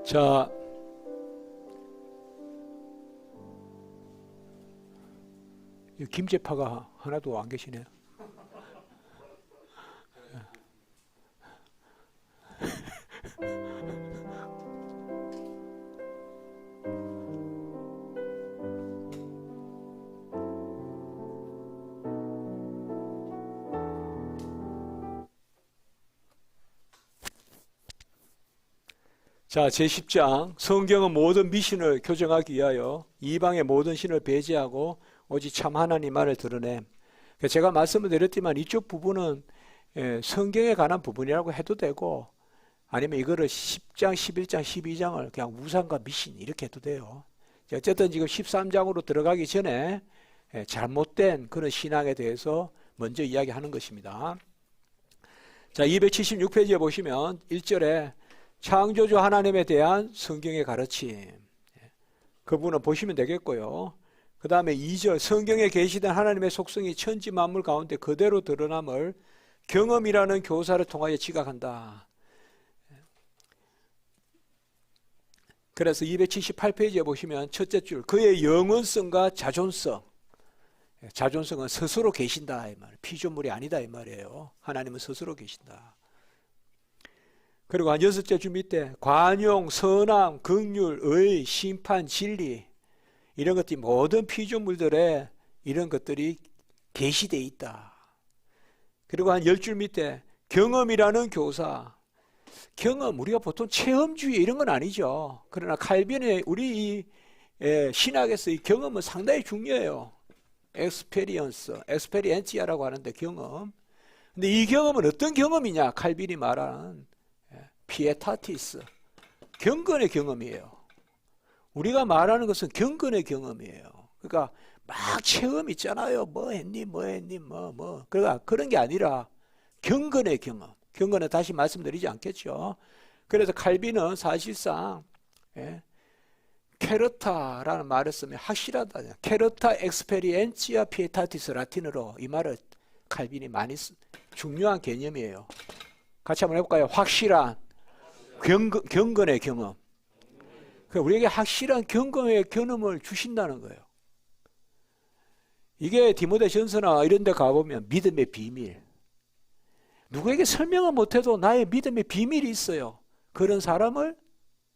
자, 김재파가 하나도 안 계시네요. 자, 제10장 성경은 모든 미신을 교정하기 위하여 이방의 모든 신을 배제하고 오직 참 하나님만을 드러냄. 제가 말씀을 드렸지만 이쪽 부분은 성경에 관한 부분이라고 해도 되고, 아니면 이거를 10장, 11장, 12장을 그냥 우상과 미신 이렇게 해도 돼요. 어쨌든 지금 13장으로 들어가기 전에 잘못된 그런 신앙에 대해서 먼저 이야기하는 것입니다. 자, 276페이지에 보시면 1절에 창조주 하나님에 대한 성경의 가르침, 그 부분은 보시면 되겠고요. 그 다음에 2절, 성경에 계시된 하나님의 속성이 천지 만물 가운데 그대로 드러남을 경험이라는 교사를 통하여 지각한다. 그래서 278페이지에 보시면 첫째 줄, 그의 영원성과 자존성. 자존성은 스스로 계신다 이 말, 피조물이 아니다 이 말이에요. 하나님은 스스로 계신다. 그리고 한 6째 줄 밑에 관용, 선함, 긍휼, 의, 심판, 진리, 이런 것들이 모든 피조물들의 이런 것들이 계시되어 있다. 그리고 한 10줄 밑에 경험이라는 교사. 경험, 우리가 보통 체험주의 이런 건 아니죠. 그러나 칼빈의 우리 신학에서 이 경험은 상당히 중요해요. 엑스페리엔시아라고 하는데 경험. 근데 이 경험은 어떤 경험이냐? 칼빈이 말하는 피에타티스, 경건의 경험이에요. 우리가 말하는 것은 경건의 경험이에요. 그러니까 막 체험 있잖아요. 뭐 했니, 그러니까 그런 게 아니라 경건의 경험. 경건은 다시 말씀드리지 않겠죠. 그래서 칼빈은 사실상 케르타라는 말을 쓰면 확실하다. 케르타 엑스페리엔치아 피에타티스 라틴어로 이 말을 칼빈이 많이 중요한 개념이에요. 같이 한번 해볼까요? 확실한 경건의 경험. 우리에게 확실한 경건의 경험을 주신다는 거예요. 이게 디모데전서나 이런 데 가보면 믿음의 비밀. 누구에게 설명을 못해도 나의 믿음의 비밀이 있어요. 그런 사람을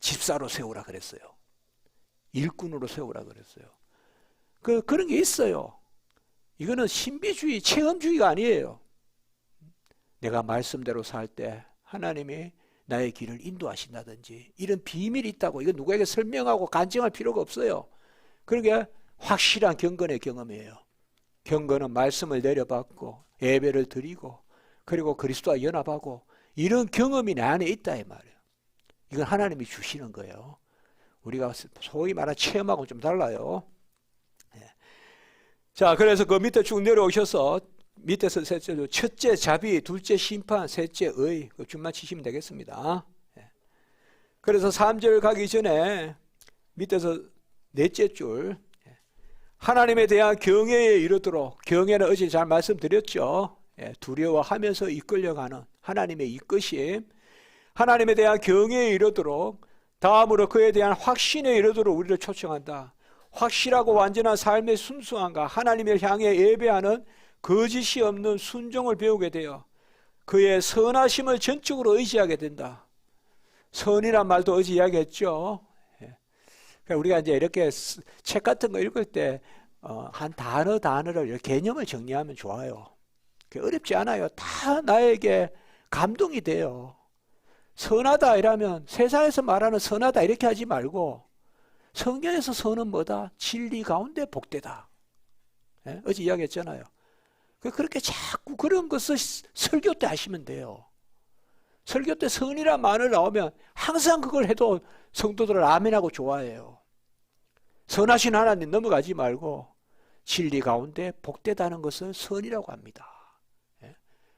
집사로 세우라 그랬어요. 일꾼으로 세우라 그랬어요. 그런 게 있어요. 이거는 신비주의, 체험주의가 아니에요. 내가 말씀대로 살 때 하나님이 나의 길을 인도하신다든지 이런 비밀이 있다고, 이거 누구에게 설명하고 간증할 필요가 없어요. 그러게 확실한 경건의 경험이에요. 경건은 말씀을 내려받고 예배를 드리고 그리고 그리스도와 연합하고 이런 경험이 내 안에 있다 이 말이에요. 이건 하나님이 주시는 거예요. 우리가 소위 말하는 체험하고는 좀 달라요. 자, 그래서 그 밑에 쭉 내려오셔서 밑에서 셋째, 첫째 자비, 둘째 심판, 셋째 의, 그 줄만 치시면 되겠습니다. 그래서 3절 가기 전에 밑에서 넷째 줄, 하나님에 대한 경외에 이르도록, 경외는 어제 잘 말씀드렸죠. 두려워하면서 이끌려가는 하나님의 이끄심, 하나님에 대한 경외에 이르도록, 다음으로 그에 대한 확신에 이르도록 우리를 초청한다. 확실하고 완전한 삶의 순수함과 하나님을 향해 예배하는 거짓이 없는 순종을 배우게 되어 그의 선하심을 전적으로 의지하게 된다. 선이란 말도 어제 이야기했죠. 그러니까 우리가 이제 이렇게 책 같은 거 읽을 때 한 단어를 개념을 정리하면 좋아요. 어렵지 않아요. 다 나에게 감동이 돼요. 선하다 이라면 세상에서 말하는 선하다 이렇게 하지 말고 성경에서 선은 뭐다? 진리 가운데 복되다. 어제 이야기했잖아요. 그렇게 자꾸 그런 것을 설교 때 하시면 돼요. 설교 때 선이란 말을 나오면 항상 그걸 해도 성도들을 아멘하고 좋아해요. 선하신 하나님 넘어가지 말고 진리 가운데 복되다는 것을 선이라고 합니다.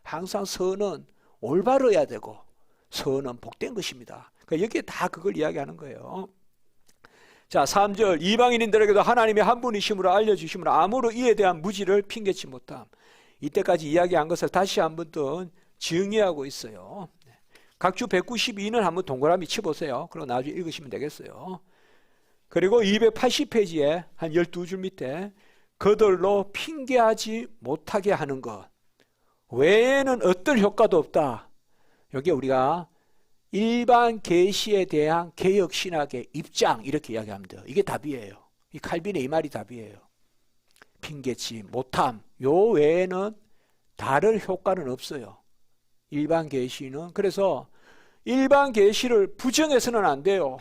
항상 선은 올바르야 되고 선은 복된 것입니다. 여기에 다 그걸 이야기하는 거예요. 자, 3절, 이방인들에게도 하나님의 한 분이심으로 알려주심으로 아무로 이에 대한 무지를 핑계치 못함. 이때까지 이야기한 것을 다시 한 번 더 정의하고 있어요. 각주 192는 한번 동그라미 쳐보세요. 그리고 나중에 읽으시면 되겠어요. 그리고 280페이지에 한 12줄 밑에 그들로 핑계하지 못하게 하는 것 외에는 어떤 효과도 없다. 여기 우리가 일반 계시에 대한 개혁신학의 입장 이렇게 이야기합니다. 이게 답이에요. 이 칼빈의 이 말이 답이에요. 핑계치 못함 요 외에는 다른 효과는 없어요. 일반 계시는. 그래서 일반 계시를 부정해서는 안 돼요.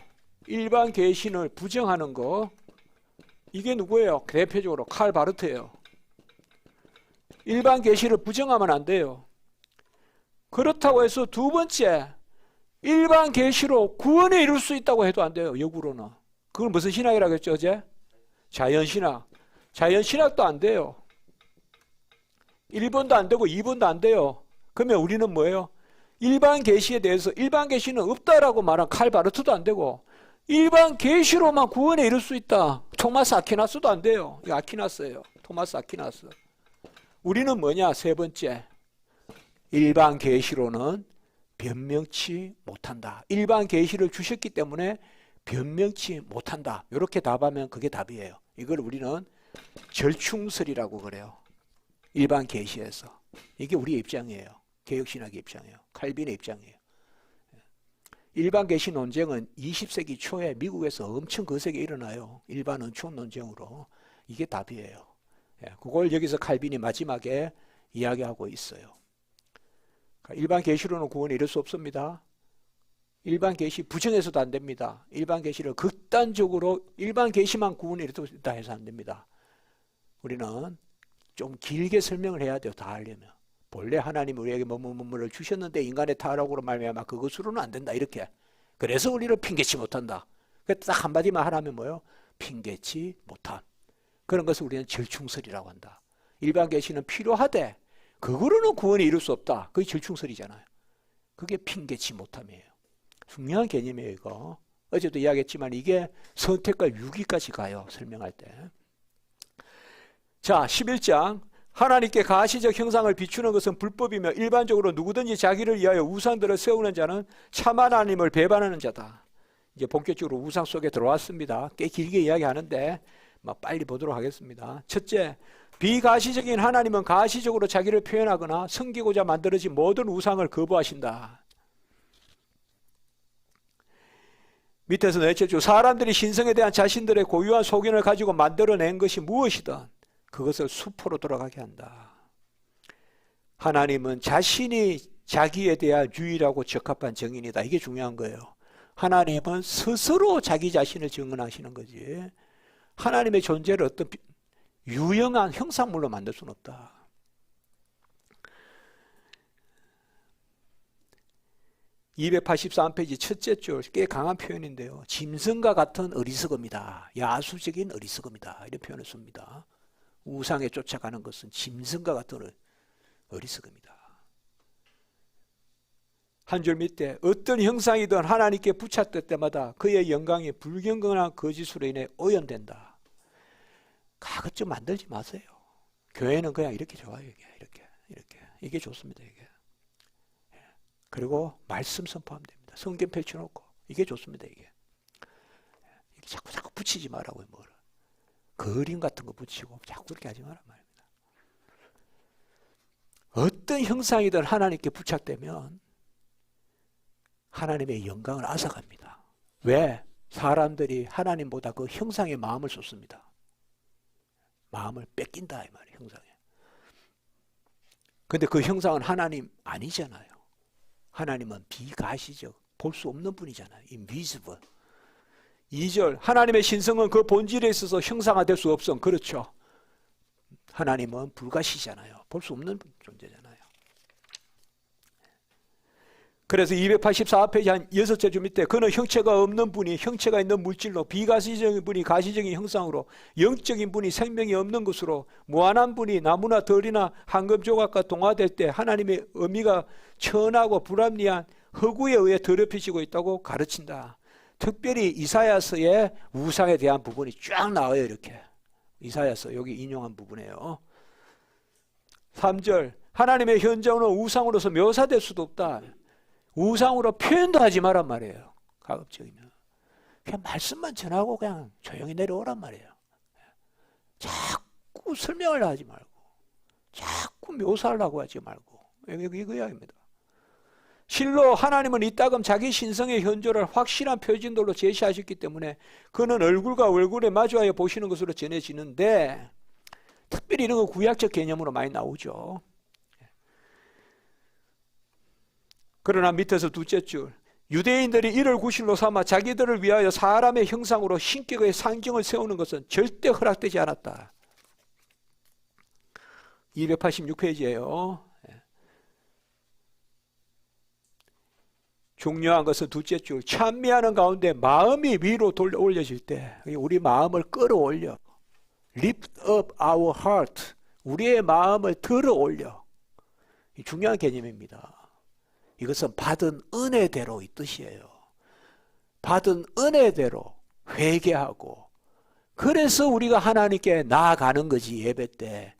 일반 계시를 부정하는 거 이게 누구예요? 대표적으로 칼 바르트예요. 일반 계시를 부정하면 안 돼요. 그렇다고 해서 두 번째 일반 계시로 구원에 이룰 수 있다고 해도 안 돼요. 역으로는. 그걸 무슨 신학이라고 했죠 어제? 자연신학. 자연신학도 안 돼요. 1번도 안 되고 2번도 안 돼요. 그러면 우리는 뭐예요? 일반 계시에 대해서 일반 계시는 없다라고 말한 칼 바르트도 안 되고 일반 계시로만 구원에 이룰 수 있다. 토마스 아퀴나스도 안 돼요. 이거 아퀴나스예요. 토마스 아퀴나스. 우리는 뭐냐? 세 번째. 일반 계시로는 변명치 못한다. 일반 계시를 주셨기 때문에 변명치 못한다. 이렇게 답하면 그게 답이에요. 이걸 우리는 절충설이라고 그래요. 일반 계시에서. 이게 우리의 입장이에요. 개혁신학의 입장이에요. 칼빈의 입장이에요. 일반 계시 논쟁은 20세기 초에 미국에서 엄청 거세게 일어나요. 일반 은총 논쟁으로. 이게 답이에요. 그걸 여기서 칼빈이 마지막에 이야기하고 있어요. 일반 계시로는 구원에 이를 수 없습니다. 일반 계시 부정해서도 안 됩니다. 일반 계시를 극단적으로 일반 계시만 구원에 이르다 해서 안 됩니다. 우리는 좀 길게 설명을 해야 돼요. 다 하려면. 본래 하나님 우리에게 뭐를 주셨는데 인간의 타락으로 말미암아 그것으로는 안 된다. 이렇게. 그래서 우리를 핑계치 못한다. 딱 한마디만 하라면 뭐예요? 핑계치 못함. 그런 것을 우리는 절충설이라고 한다. 일반 계시는 필요하되 그거로는 구원에 이룰 수 없다. 그게 절충설이잖아요. 그게 핑계치 못함이에요. 중요한 개념이에요. 이거. 어제도 이야기했지만 이게 선택과 유기까지 가요. 설명할 때. 자, 11장. 하나님께 가시적 형상을 비추는 것은 불법이며 일반적으로 누구든지 자기를 위하여 우상들을 세우는 자는 참 하나님을 배반하는 자다. 이제 본격적으로 우상 속에 들어왔습니다. 꽤 길게 이야기하는데 빨리 보도록 하겠습니다. 첫째, 비가시적인 하나님은 가시적으로 자기를 표현하거나 섬기고자 만들어진 모든 우상을 거부하신다. 밑에서 넷째 주, 사람들이 신성에 대한 자신들의 고유한 소견을 가지고 만들어낸 것이 무엇이든 그것을 수포로 돌아가게 한다. 하나님은 자신이 자기에 대한 유일하고 적합한 정인이다. 이게 중요한 거예요. 하나님은 스스로 자기 자신을 증언하시는 거지. 하나님의 존재를 어떤 유형한 형상물로 만들 수는 없다. (283페이지) 첫째 줄, 꽤 강한 표현인데요. 짐승과 같은 어리석음이다. 야수적인 어리석음이다. 이런 표현을 씁니다. 우상에 쫓아가는 것은 짐승과 같은 어리석음이다. 한 줄 밑에 어떤 형상이든 하나님께 붙였을 때마다 그의 영광이 불경건한 거짓으로 인해 오염된다. 가급적 만들지 마세요. 교회는 그냥 이렇게 좋아요. 이렇게. 이게 좋습니다. 이게. 그리고 말씀 선포하면 됩니다. 성경 펼쳐놓고. 이게 좋습니다. 이게 자꾸 붙이지 말라고요. 뭐를. 그림 같은 거 붙이고 자꾸 그렇게 하지 말란 말입니다. 어떤 형상이든 하나님께 부착되면 하나님의 영광을 앗아갑니다. 왜? 사람들이 하나님보다 그 형상에 마음을 쏟습니다. 마음을 뺏긴다 이 말이에요. 형상에. 근데 그 형상은 하나님 아니잖아요. 하나님은 비가시적, 볼 수 없는 분이잖아요. invisible. 2절, 하나님의 신성은 그 본질에 있어서 형상화될 수 없음. 그렇죠. 하나님은 불가시잖아요. 볼 수 없는 존재잖아요. 그래서 284페이지 한 6째 줄 밑에 그는 형체가 없는 분이 형체가 있는 물질로, 비가시적인 분이 가시적인 형상으로, 영적인 분이 생명이 없는 것으로, 무한한 분이 나무나 덜이나 황금 조각과 동화될 때 하나님의 의미가 천하고 불합리한 허구에 의해 더럽혀지고 있다고 가르친다. 특별히 이사야서의 우상에 대한 부분이 쫙 나와요. 이렇게 이사야서 여기 인용한 부분이에요. 3절, 하나님의 현존은 우상으로서 묘사될 수도 없다. 우상으로 표현도 하지 말란 말이에요. 가급적이면 그냥 말씀만 전하고 그냥 조용히 내려오란 말이에요. 자꾸 설명을 하지 말고 자꾸 묘사하려고 하지 말고 이거 이야기입니다. 실로 하나님은 이따금 자기 신성의 현조를 확실한 표징들로 제시하셨기 때문에 그는 얼굴과 얼굴에 마주하여 보시는 것으로 전해지는데, 특별히 이런 거 구약적 개념으로 많이 나오죠. 그러나 밑에서 둘째 줄, 유대인들이 이를 구실로 삼아 자기들을 위하여 사람의 형상으로 신격의 상징을 세우는 것은 절대 허락되지 않았다. 286페이지예요. 중요한 것은 둘째 줄, 찬미하는 가운데 마음이 위로 돌려 올려질 때 우리 마음을 끌어올려, lift up our heart, 우리의 마음을 들어 올려. 중요한 개념입니다. 이것은 받은 은혜대로 이 뜻이에요. 받은 은혜대로 회개하고, 그래서 우리가 하나님께 나아가는 거지. 예배 때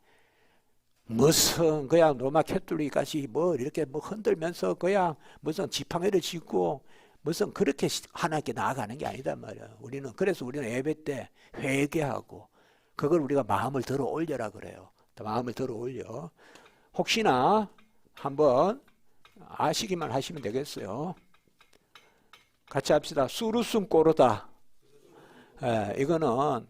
무슨 그냥 로마 캐톨릭까지 뭐 이렇게 뭐 흔들면서 그냥 무슨 지팡이를 짚고 무슨 그렇게 하나님께 나아가는 게 아니다 말이야. 그래서 우리는 예배 때 회개하고, 그걸 우리가 마음을 들어 올려라 그래요. 마음을 들어 올려. 혹시나 한번 아시기만 하시면 되겠어요. 같이 합시다. 수루숨 꼬르다. 이거는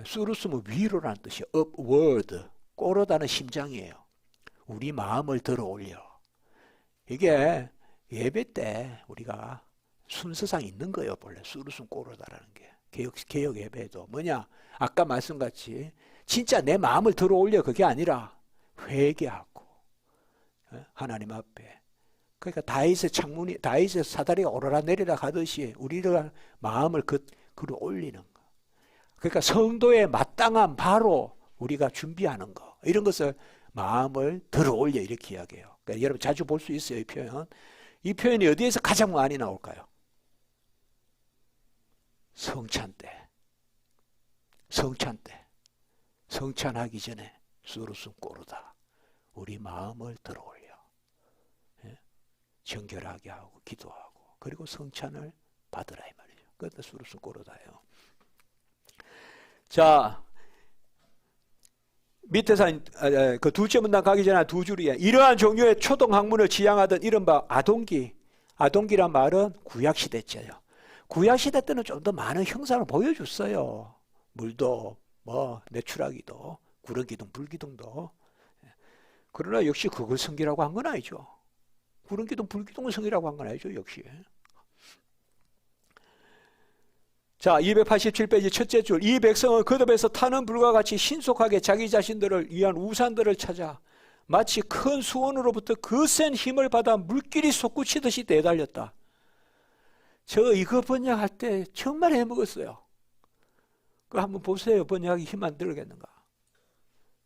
수루숨은 위로라는 뜻이에요. upward. 꼬르다는 심장이에요. 우리 마음을 들어 올려. 이게 예배 때 우리가 순서상 있는 거예요. 원래 수루숨 꼬르다라는 게. 개혁 예배도 뭐냐? 아까 말씀같이 진짜 내 마음을 들어 올려. 그게 아니라 회개하고 하나님 앞에. 그러니까 다윗의 사다리가 오르락내리락 하듯이 우리가 마음을 그로 올리는 거. 그러니까 성도의 마땅한 바로 우리가 준비하는 거, 이런 것을 마음을 들어 올려 이렇게 이야기해요. 그러니까 여러분 자주 볼 수 있어요. 이 표현. 이 표현이 어디에서 가장 많이 나올까요? 성찬 때. 성찬하기 전에 수루숨 꼬르다. 우리 마음을 들어 올려. 정결하게 하고 기도하고, 그리고 성찬을 받으라 이 말이죠. 그것도 수루숨 꼬르다예요. 자, 밑에서 그 둘째 문단 가기 전에 두 줄이에요. 이러한 종류의 초동 학문을 지향하던 이른바 아동기란 말은 구약시대째요. 구약시대 때는 좀 더 많은 형상을 보여줬어요. 물도 뭐 내추라기도 구름기둥 불기둥도. 그러나 역시 그걸 성기라고 한 건 아니죠. 구름기둥 불기둥을 성이라고 한 건 아니죠. 역시. 자, 287페이지 첫째 줄, 이 백성은 거듭에서 타는 불과 같이 신속하게 자기 자신들을 위한 우산들을 찾아 마치 큰 수원으로부터 거센 힘을 받아 물길이 솟구치듯이 내달렸다. 이거 번역할 때 정말 해먹었어요. 그거 한번 보세요. 번역하기 힘 안 들겠는가.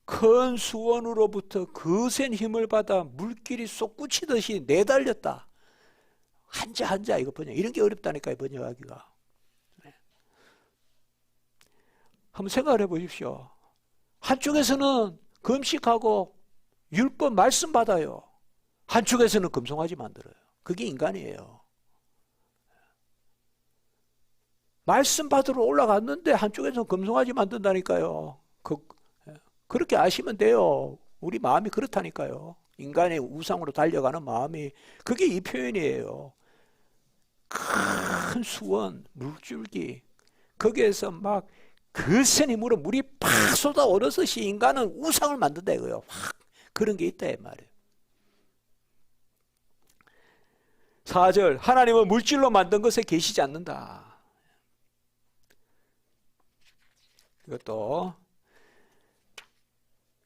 큰 수원으로부터 거센 힘을 받아 물길이 솟구치듯이 내달렸다. 한자 이거 번역. 이런 게 어렵다니까요. 번역하기가. 한번 생각을 해보십시오. 한쪽에서는 금식하고 율법 말씀 받아요. 한쪽에서는 금송아지 만들어요. 그게 인간이에요. 말씀 받으러 올라갔는데 한쪽에서는 금송아지 만든다니까요. 그렇게 아시면 돼요. 우리 마음이 그렇다니까요. 인간의 우상으로 달려가는 마음이, 그게 이 표현이에요. 큰 수원, 물줄기, 거기에서 막 거센 힘으로 물이 팍 쏟아오르듯이 인간은 우상을 만든다 이거예요. 확 그런 게 있다 이 말이에요. 4절, 하나님은 물질로 만든 것에 계시지 않는다. 이것도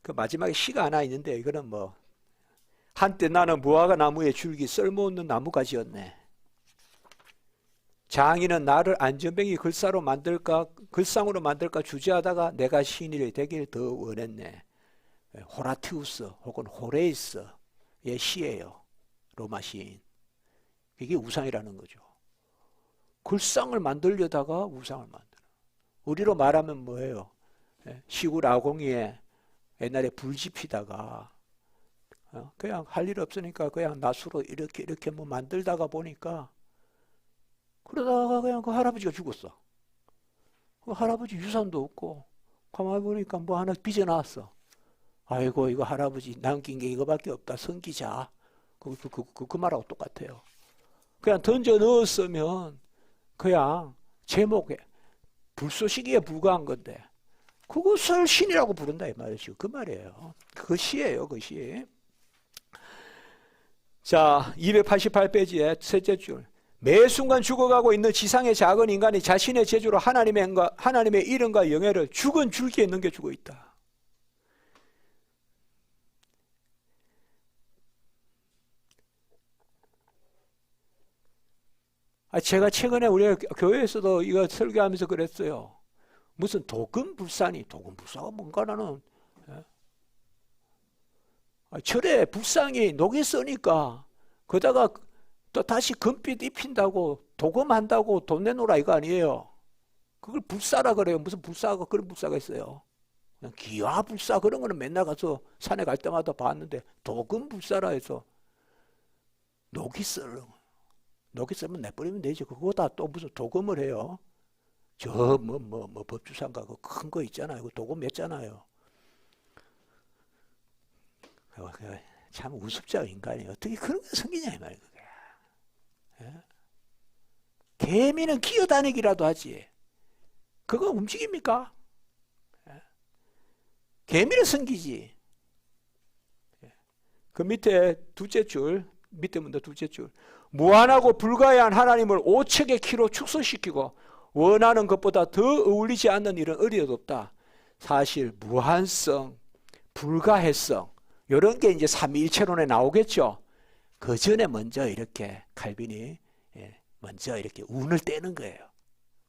그 마지막에 시가 하나 있는데, 이거는 뭐 한때 나는 무화과 나무의 줄기 쓸모없는 나무가지였네. 장인은 나를 안전뱅이 글상으로 만들까 주저하다가 내가 신이 되길 더 원했네. 호라티우스 혹은 호레이스의 시예요. 로마 시인. 이게 우상이라는 거죠. 글상을 만들려다가 우상을 만들어. 우리로 말하면 뭐예요? 시골 아궁이에 옛날에 불 지피다가 그냥 할 일 없으니까 그냥 낫으로 이렇게 뭐 만들다가 보니까 그러다가 그냥 그 할아버지가 죽었어. 그 할아버지 유산도 없고 가만히 보니까 뭐 하나 빚어놨어. 아이고 이거 할아버지 남긴 게 이거밖에 없다. 섬기자. 그 말하고 똑같아요. 그냥 던져 넣었으면 그냥 제목에 불쏘시기에 불과한 건데 그것을 신이라고 부른다 이 말이죠. 그 말이에요. 그 시예요. 그 시. 자, 288페이지의 셋째 줄. 매 순간 죽어가고 있는 지상의 작은 인간이 자신의 재주로 하나님의 이름과 영예를 죽은 줄기에 넘겨주고 있다. 제가 최근에 우리 교회에서도 이거 설교하면서 그랬어요. 무슨 도금불산이, 도금불사가 뭔가 나는, 절에 불상이 녹이 쓰니까, 그러다가 또 다시 금빛 입힌다고, 도금한다고 돈 내놓으라 이거 아니에요. 그걸 불사라 그래요. 무슨 불사가, 그런 불사가 있어요. 그냥 기와불사 그런 거는 맨날 가서 산에 갈 때마다 봤는데, 도금불사라 해서, 녹이 쓰는 거. 녹이 쓰면 내버리면 되지. 그거보다 또 무슨 도금을 해요. 저 법주상가 그 큰 거 있잖아요. 그 도금 냈잖아요. 참 우습죠 인간이. 어떻게 그런 게 생기냐 이 말이에요. 예? 개미는 기어다니기라도 하지. 그거 움직입니까? 예? 개미는 섬기지. 예? 그 밑에 둘째 줄, 밑에 문제 둘째 줄. 무한하고 불가해한 하나님을 오척의 키로 축소시키고 원하는 것보다 더 어울리지 않는 일은 어디에도 없다. 사실 무한성, 불가해성 이런 게 이제 삼위일체론에 나오겠죠. 그 전에 먼저 이렇게 칼빈이 먼저 이렇게 운을 떼는 거예요.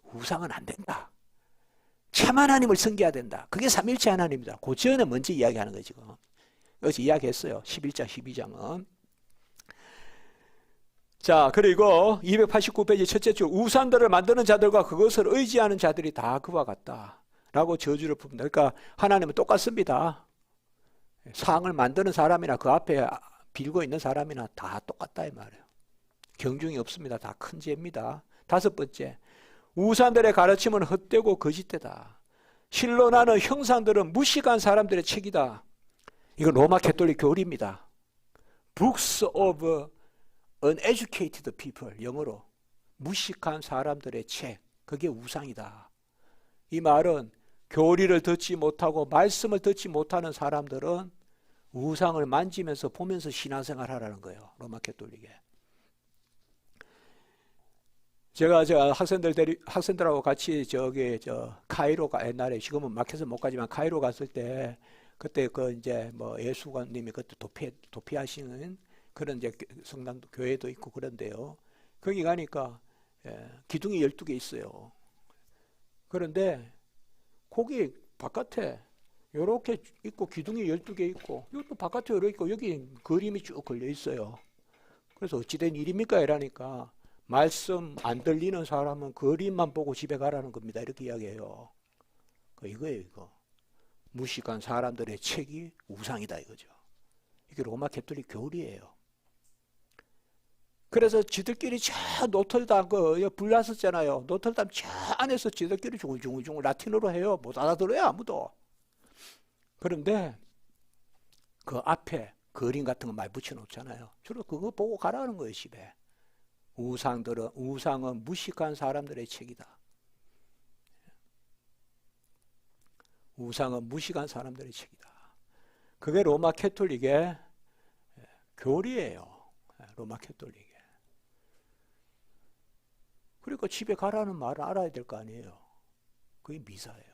우상은 안 된다. 참 하나님을 섬겨야 된다. 그게 삼위일체 하나님이다. 그 전에 먼저 이야기하는 거예요 지금. 여기서 이야기했어요. 11장 12장은. 자, 그리고 289페이지 첫째 줄. 우상들을 만드는 자들과 그것을 의지하는 자들이 다 그와 같다 라고 저주를 풉니다. 그러니까 하나님은 똑같습니다. 상을 만드는 사람이나 그 앞에 빌고 있는 사람이나 다 똑같다 이 말이에요. 경중이 없습니다. 다 큰 죄입니다. 다섯 번째, 우상들의 가르침은 헛되고 거짓되다. 실로 나는 형상들은 무식한 사람들의 책이다. 이건 로마 캐톨릭 교리입니다. Books of uneducated people, 영어로 무식한 사람들의 책, 그게 우상이다. 이 말은 교리를 듣지 못하고 말씀을 듣지 못하는 사람들은 우상을 만지면서 보면서 신앙생활 하라는 거예요. 로마 캐톨릭에. 제가 학생들하고 같이 카이로 옛날에 지금은 막혀서 못 가지만 카이로 갔을 때 그때 이제 예수관님이 그때 도피하시는 그런 이제 성당도 교회도 있고 그런데요. 거기 가니까 기둥이 12개 있어요. 그런데 거기 바깥에 이렇게 있고 기둥이 12개 있고 이것도 바깥에 이렇게 있고 여기 그림이 쭉 걸려 있어요. 그래서 어찌된 일입니까? 이라니까 말씀 안 들리는 사람은 그림만 보고 집에 가라는 겁니다. 이렇게 이야기해요. 이거예요 이거. 무식한 사람들의 책이 우상이다 이거죠. 이게 로마 캐톨릭 교리예요. 그래서 지들끼리 저 노틀담 불났었잖아요. 노틀담 저 안에서 지들끼리 중얼중얼 라틴어로 해요. 못 알아들어요 아무도. 그런데 그 앞에 그림 같은 거 많이 붙여놓잖아요. 주로 그거 보고 가라는 거예요 집에. 우상은 무식한 사람들의 책이다. 우상은 무식한 사람들의 책이다. 그게 로마 캐톨릭의 교리예요. 로마 캐톨릭의. 그러니까 집에 가라는 말을 알아야 될 거 아니에요. 그게 미사예요.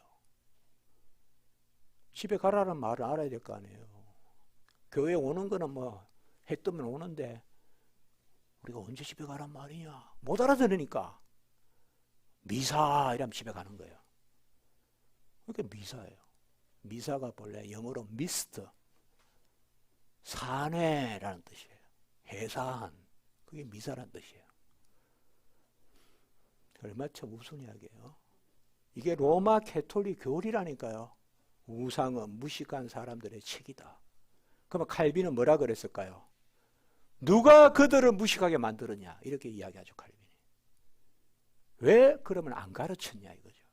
집에 가라는 말을 알아야 될 거 아니에요. 교회 오는 거는 해 뜨면 오는데 우리가 언제 집에 가란 말이냐. 못 알아들으니까 미사 이러면 집에 가는 거예요. 그게 미사예요. 미사가 본래 영어로 미스트, 산회라는 뜻이에요. 해산. 그게 미사라는 뜻이에요. 얼마나 참 우스운 이야기예요. 이게 로마 캐톨릭 교리라니까요. 우상은 무식한 사람들의 책이다. 그러면 칼빈은 뭐라 그랬을까요? 누가 그들을 무식하게 만들었냐? 이렇게 이야기하죠, 칼빈이. 왜 그러면 안 가르쳤냐 이거죠.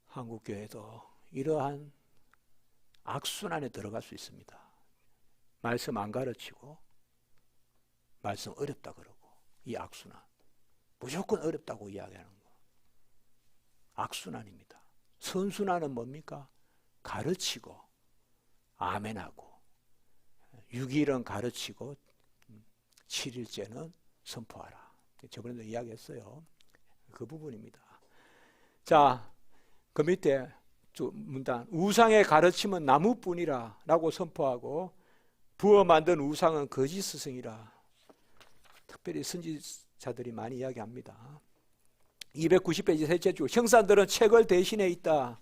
한국교회도 이러한 악순환에 들어갈 수 있습니다. 말씀 안 가르치고 말씀 어렵다 그러고 이 악순환. 무조건 어렵다고 이야기하는 거. 악순환입니다. 선순환은 뭡니까? 가르치고 아멘하고 6일은 가르치고 7일째는 선포하라. 저번에도 이야기했어요. 그 부분입니다. 자, 그 밑에 문단 우상의 가르침은 나무뿐이라 라고 선포하고 부어 만든 우상은 거짓 스승이라. 특별히 선지자들이 많이 이야기합니다. 290페이지 셋째 줄 형사들은 책을 대신해 있다.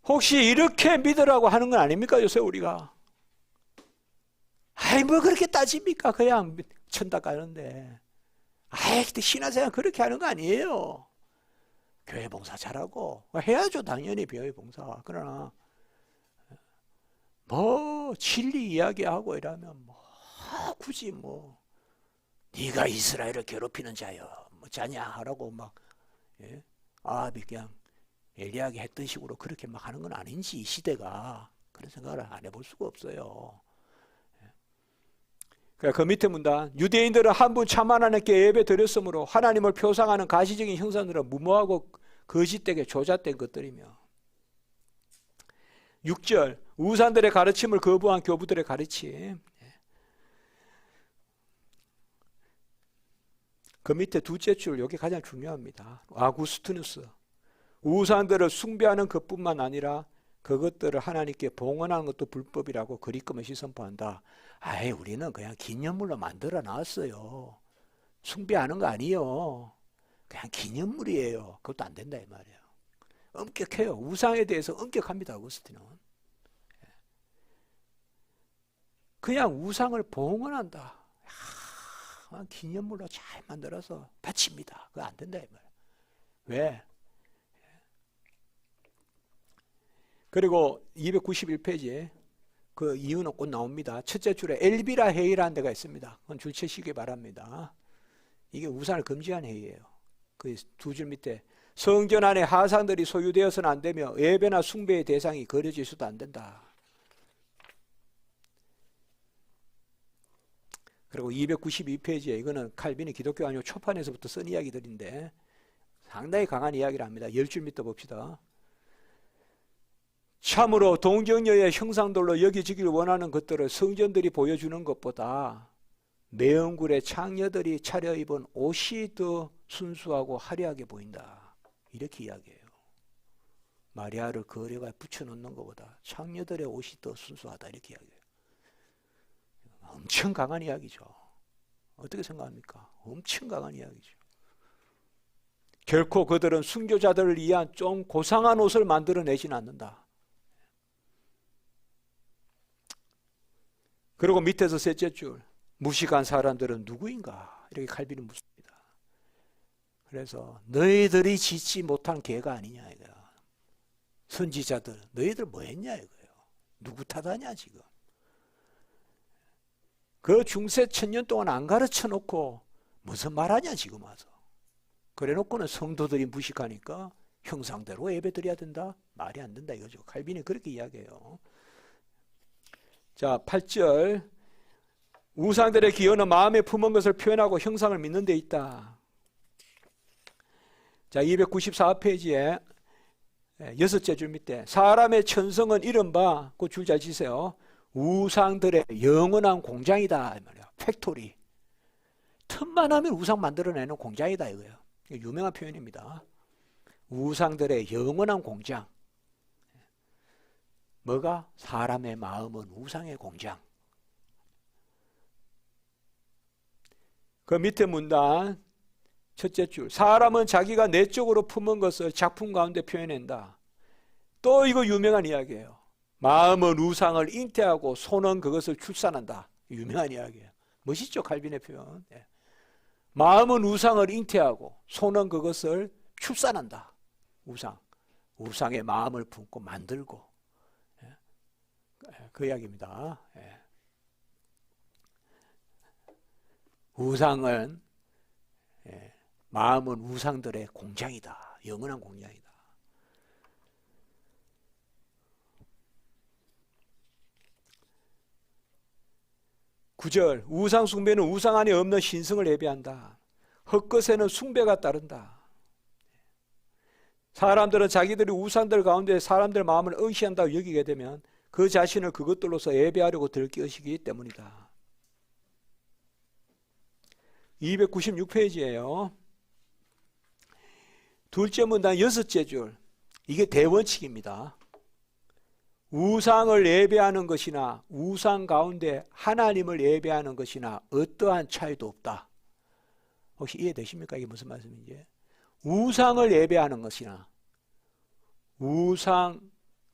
혹시 이렇게 믿으라고 하는 건 아닙니까? 요새 우리가 아이 뭐 그렇게 따집니까? 그냥 천다 가는데 아이 신화생활 그렇게 하는 거 아니에요. 교회 봉사 잘하고 해야죠. 당연히 교회 봉사. 그러나 뭐 진리 이야기하고 이러면 뭐 굳이 뭐 네가 이스라엘을 괴롭히는 자여 뭐 자냐라고 막 예? 그냥 엘리야가 했던 식으로 그렇게 막 하는 건 아닌지 이 시대가 그런 생각을 안 해볼 수가 없어요. 그 밑에 문단 유대인들은 한 분 참 하나님께 예배 드렸으므로 하나님을 표상하는 가시적인 형상들은 무모하고 거짓되게 조작된 것들이며 6절 우상들의 가르침을 거부한 교부들의 가르침. 그 밑에 둘째 줄 여기 가장 중요합니다. 아구스티누스 우상들을 숭배하는 것뿐만 아니라 그것들을 하나님께 봉헌하는 것도 불법이라고 그리낌없이 선포한다. 아이 우리는 그냥 기념물로 만들어 놨어요. 숭배하는 거 아니에요. 그냥 기념물이에요. 그것도 안 된다 이 말이에요. 엄격해요. 우상에 대해서 엄격합니다. 아구스틴은. 그냥 우상을 봉헌한다. 기념물로 잘 만들어서 바칩니다. 그거 안 된다 이 말이에요. 왜? 그리고 291페이지에 그 이유는 꼭 나옵니다. 첫째 줄에 엘비라 회의라는 데가 있습니다. 그건 줄 치시기 바랍니다. 이게 우상을 금지한 회의예요. 그 두 줄 밑에 성전 안에 하상들이 소유되어서는 안 되며 예배나 숭배의 대상이 거려질 수도 안 된다. 그리고 292페이지에 이거는 칼빈이 기독교 아니고 초판에서부터 쓴 이야기들인데 상당히 강한 이야기를 합니다. 10줄 밑에 봅시다. 참으로 동정녀의 형상들로 여겨지길 원하는 것들을 성전들이 보여주는 것보다 매형굴의 창녀들이 차려입은 옷이 더 순수하고 화려하게 보인다. 이렇게 이야기해요. 마리아를 거리에 붙여놓는 것보다 창녀들의 옷이 더 순수하다. 이렇게 이야기해요. 엄청 강한 이야기죠. 어떻게 생각합니까? 엄청 강한 이야기죠. 결코 그들은 순교자들을 위한 좀 고상한 옷을 만들어내지는 않는다. 그리고 밑에서 셋째 줄 무식한 사람들은 누구인가? 이렇게 칼빈은 묻습니다. 그래서 너희들이 짓지 못한 개가 아니냐 이거야. 선지자들 너희들 뭐 했냐 이거예요. 누구 탓하냐 지금. 그 중세 1000년 동안 안 가르쳐 놓고 무슨 말하냐 지금 와서. 그래 놓고는 성도들이 무식하니까 형상대로 예배 드려야 된다? 말이 안 된다 이거죠. 칼빈이 그렇게 이야기해요. 자, 8절 우상들의 기여는 마음에 품은 것을 표현하고 형상을 믿는 데 있다. 자, 294페이지에 여섯째 줄 밑에 사람의 천성은 이른바 그 줄 잘 치세요. 우상들의 영원한 공장이다 이 말이야. 팩토리. 틈만 하면 우상 만들어내는 공장이다 이거예요. 유명한 표현입니다. 우상들의 영원한 공장. 뭐가? 사람의 마음은 우상의 공장. 그 밑에 문단 첫째 줄 사람은 자기가 내적으로 품은 것을 작품 가운데 표현한다. 또 이거 유명한 이야기예요. 마음은 우상을 잉태하고 손은 그것을 출산한다. 유명한 이야기예요. 멋있죠 칼빈의 표현. 네. 마음은 우상을 잉태하고 손은 그것을 출산한다. 우상. 우상의 마음을 품고 만들고, 그 이야기입니다. 우상은, 마음은 우상들의 공장이다. 영원한 공장이다. 구절, 우상 숭배는 우상 안에 없는 신성을 예배한다. 헛것에는 숭배가 따른다. 사람들은 자기들이 우상들 가운데 사람들 마음을 응시한다고 여기게 되면 그 자신을 그것들로서 예배하려고 들것이기 때문이다. 296페이지예요. 둘째 문단 여섯째 줄, 이게 대원칙입니다. 우상을 예배하는 것이나 우상 가운데 하나님을 예배하는 것이나 어떠한 차이도 없다. 혹시 이해되십니까? 이게 무슨 말씀인지? 우상을 예배하는 것이나 우상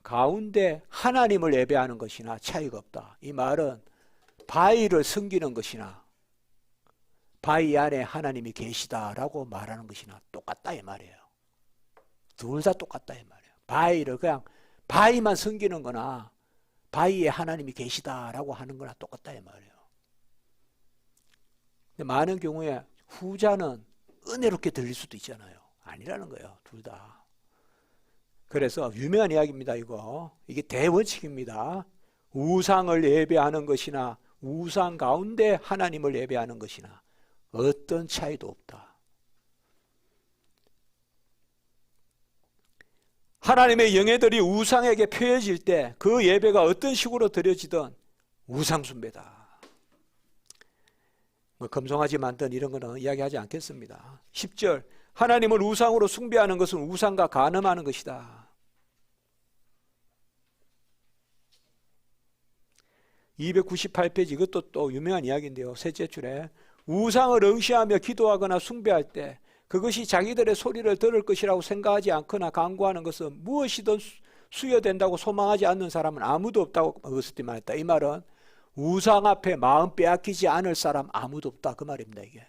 가운데 하나님을 예배하는 것이나 차이가 없다. 이 말은 바위를 섬기는 것이나 바위 안에 하나님이 계시다라고 말하는 것이나 똑같다 이 말이에요. 둘 다 똑같다 이 말이에요. 바위를 그냥 바위만 섬기는 거나 바위에 하나님이 계시다라고 하는 거나 똑같다 이 말이에요. 근데 많은 경우에 후자는 은혜롭게 들릴 수도 있잖아요. 아니라는 거예요. 둘 다. 그래서 유명한 이야기입니다. 이게 대원칙입니다. 우상을 예배하는 것이나 우상 가운데 하나님을 예배하는 것이나 어떤 차이도 없다. 하나님의 영예들이 우상에게 표해질 때 그 예배가 어떤 식으로 드려지든 우상 숭배다. 금송아지 만든 이런 거는 이야기하지 않겠습니다. 10절, 하나님을 우상으로 숭배하는 것은 우상과 간음하는 것이다. 298페이지, 이것도 또 유명한 이야기인데요. 셋째 줄에 우상을 응시하며 기도하거나 숭배할 때 그것이 자기들의 소리를 들을 것이라고 생각하지 않거나 간구하는 것은 무엇이든 수여된다고 소망하지 않는 사람은 아무도 없다고 그것을 말했다. 이 말은 우상 앞에 마음 빼앗기지 않을 사람 아무도 없다 그 말입니다. 이게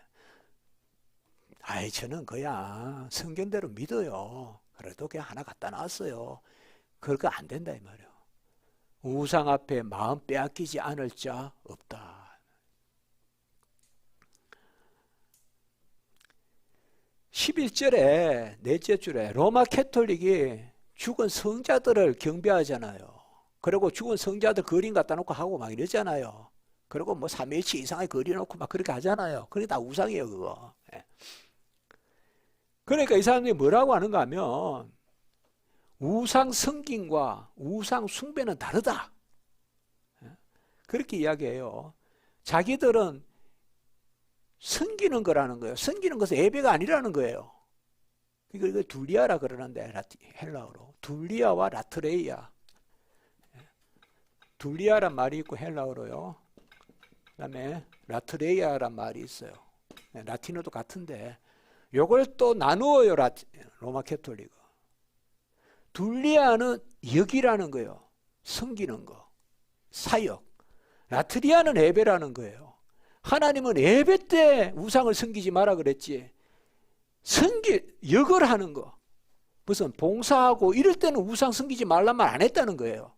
저는 그냥 성경대로 믿어요. 그래도 그냥 하나 갖다 놨어요. 그거 안 된다 이 말이에요. 우상 앞에 마음 빼앗기지 않을 자 없다. 11절에 넷째 줄에 로마 캐톨릭이 죽은 성자들을 경배하잖아요. 그리고 죽은 성자들 그림 갖다 놓고 하고 막 이러잖아요. 그리고 뭐 3일치 이상하게 그려놓고 막 그렇게 하잖아요. 그게 다 우상이에요 그거. 그러니까 이 사람들이 뭐라고 하는가 하면 우상 성김과 우상 숭배는 다르다. 그렇게 이야기해요. 자기들은 섬기는 거라는 거예요. 섬기는 것은 예배가 아니라는 거예요. 이걸 둘리아라 그러는데 헬라어로 둘리아와 라트레이아. 둘리아란 말이 있고 헬라어로요. 그 다음에 라트레이아란 말이 있어요. 라틴어도 같은데 요걸 또 나누어요. 로마 캐톨릭은. 둘리아는 역이라는 거예요. 섬기는 거. 사역. 라트리아는 예배라는 거예요. 하나님은 예배 때 우상을 섬기지 마라 그랬지. 역을 하는 거. 무슨 봉사하고 이럴 때는 우상 섬기지 말란 말 안 했다는 거예요.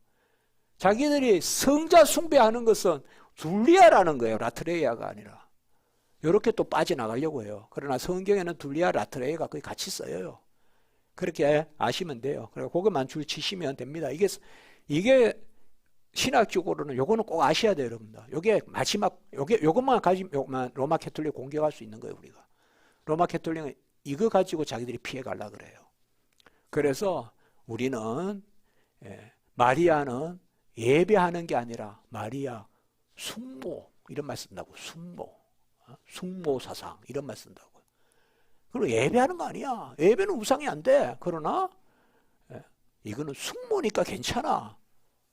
자기들이 성자 숭배하는 것은 둘리아라는 거예요. 라트레이아가 아니라. 이렇게 또 빠져나가려고 해요. 그러나 성경에는 둘리아, 라트레이아가 거의 같이 써요. 그렇게 아시면 돼요. 그리고 그것만 줄 치시면 됩니다. 이게 신학적으로는 요거는 꼭 아셔야 돼요, 여러분들. 요게 마지막, 요것만 가지면 로마 캐톨릭 공격할 수 있는 거예요, 우리가. 로마 캐톨릭은 이거 가지고 자기들이 피해 가려고 그래요. 그래서 우리는, 마리아는 예배하는 게 아니라 마리아 숙모, 이런 말 쓴다고. 숙모 사상, 이런 말 쓴다고. 그리고 예배하는 거 아니야. 예배는 우상이 안 돼. 그러나, 이거는 숙모니까 괜찮아.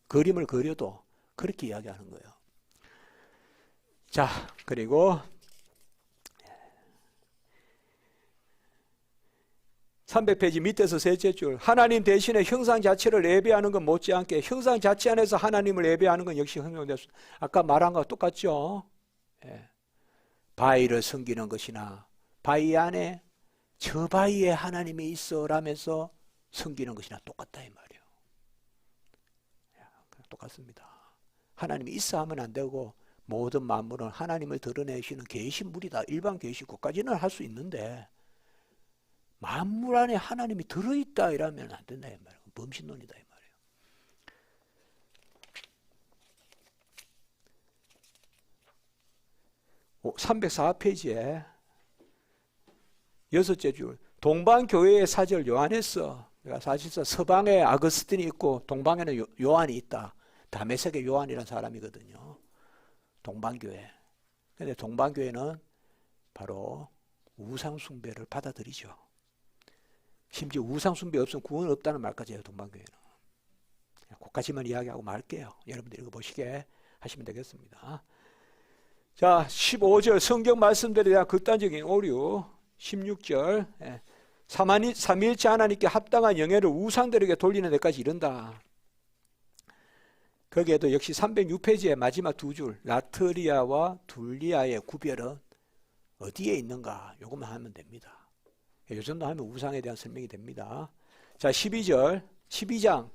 그림을 그려도 그렇게 이야기하는 거예요. 자, 그리고 300페이지 밑에서 셋째 줄, 하나님 대신에 형상 자체를 예배하는 건 못지않게 형상 자체 안에서 하나님을 예배하는 건 역시 형용됐습니다. 아까 말한 거 똑같죠? 바위를 섬기는 것이나 바위 안에 저 바위에 하나님이 있어 라면서 섬기는 것이나 똑같다 이 말이에요. 똑같습니다. 하나님이 있어 하면 안 되고 모든 만물은 하나님을 드러내시는 계시물이다. 일반 계시국까지는 할 수 있는데 만물 안에 하나님이 들어있다 이러면 안 된다 이 말이에요. 범신론이다 이 말이에요. 304페이지에 여섯째 줄 동방교회의 사절 요한에서 그러니까 사실상 서방에 아거스틴이 있고 동방에는 요한이 있다. 다메섹의 요한이라는 사람이거든요. 동방교회. 근데 동방교회는 바로 우상숭배를 받아들이죠. 심지어 우상숭배 없으면 구원 없다는 말까지 해요. 동방교회는. 그것까지만 이야기하고 말게요. 여러분들 읽어보시게 하시면 되겠습니다. 자, 15절 성경 말씀들에 대한 극단적인 오류. 16절 삼위일체 하나님께 합당한 영예를 우상들에게 돌리는 데까지 이른다. 거기에도 역시 306페이지의 마지막 두 줄 라트리아와 둘리아의 구별은 어디에 있는가 요것만 하면 됩니다. 요 정도 하면 우상에 대한 설명이 됩니다. 자 12장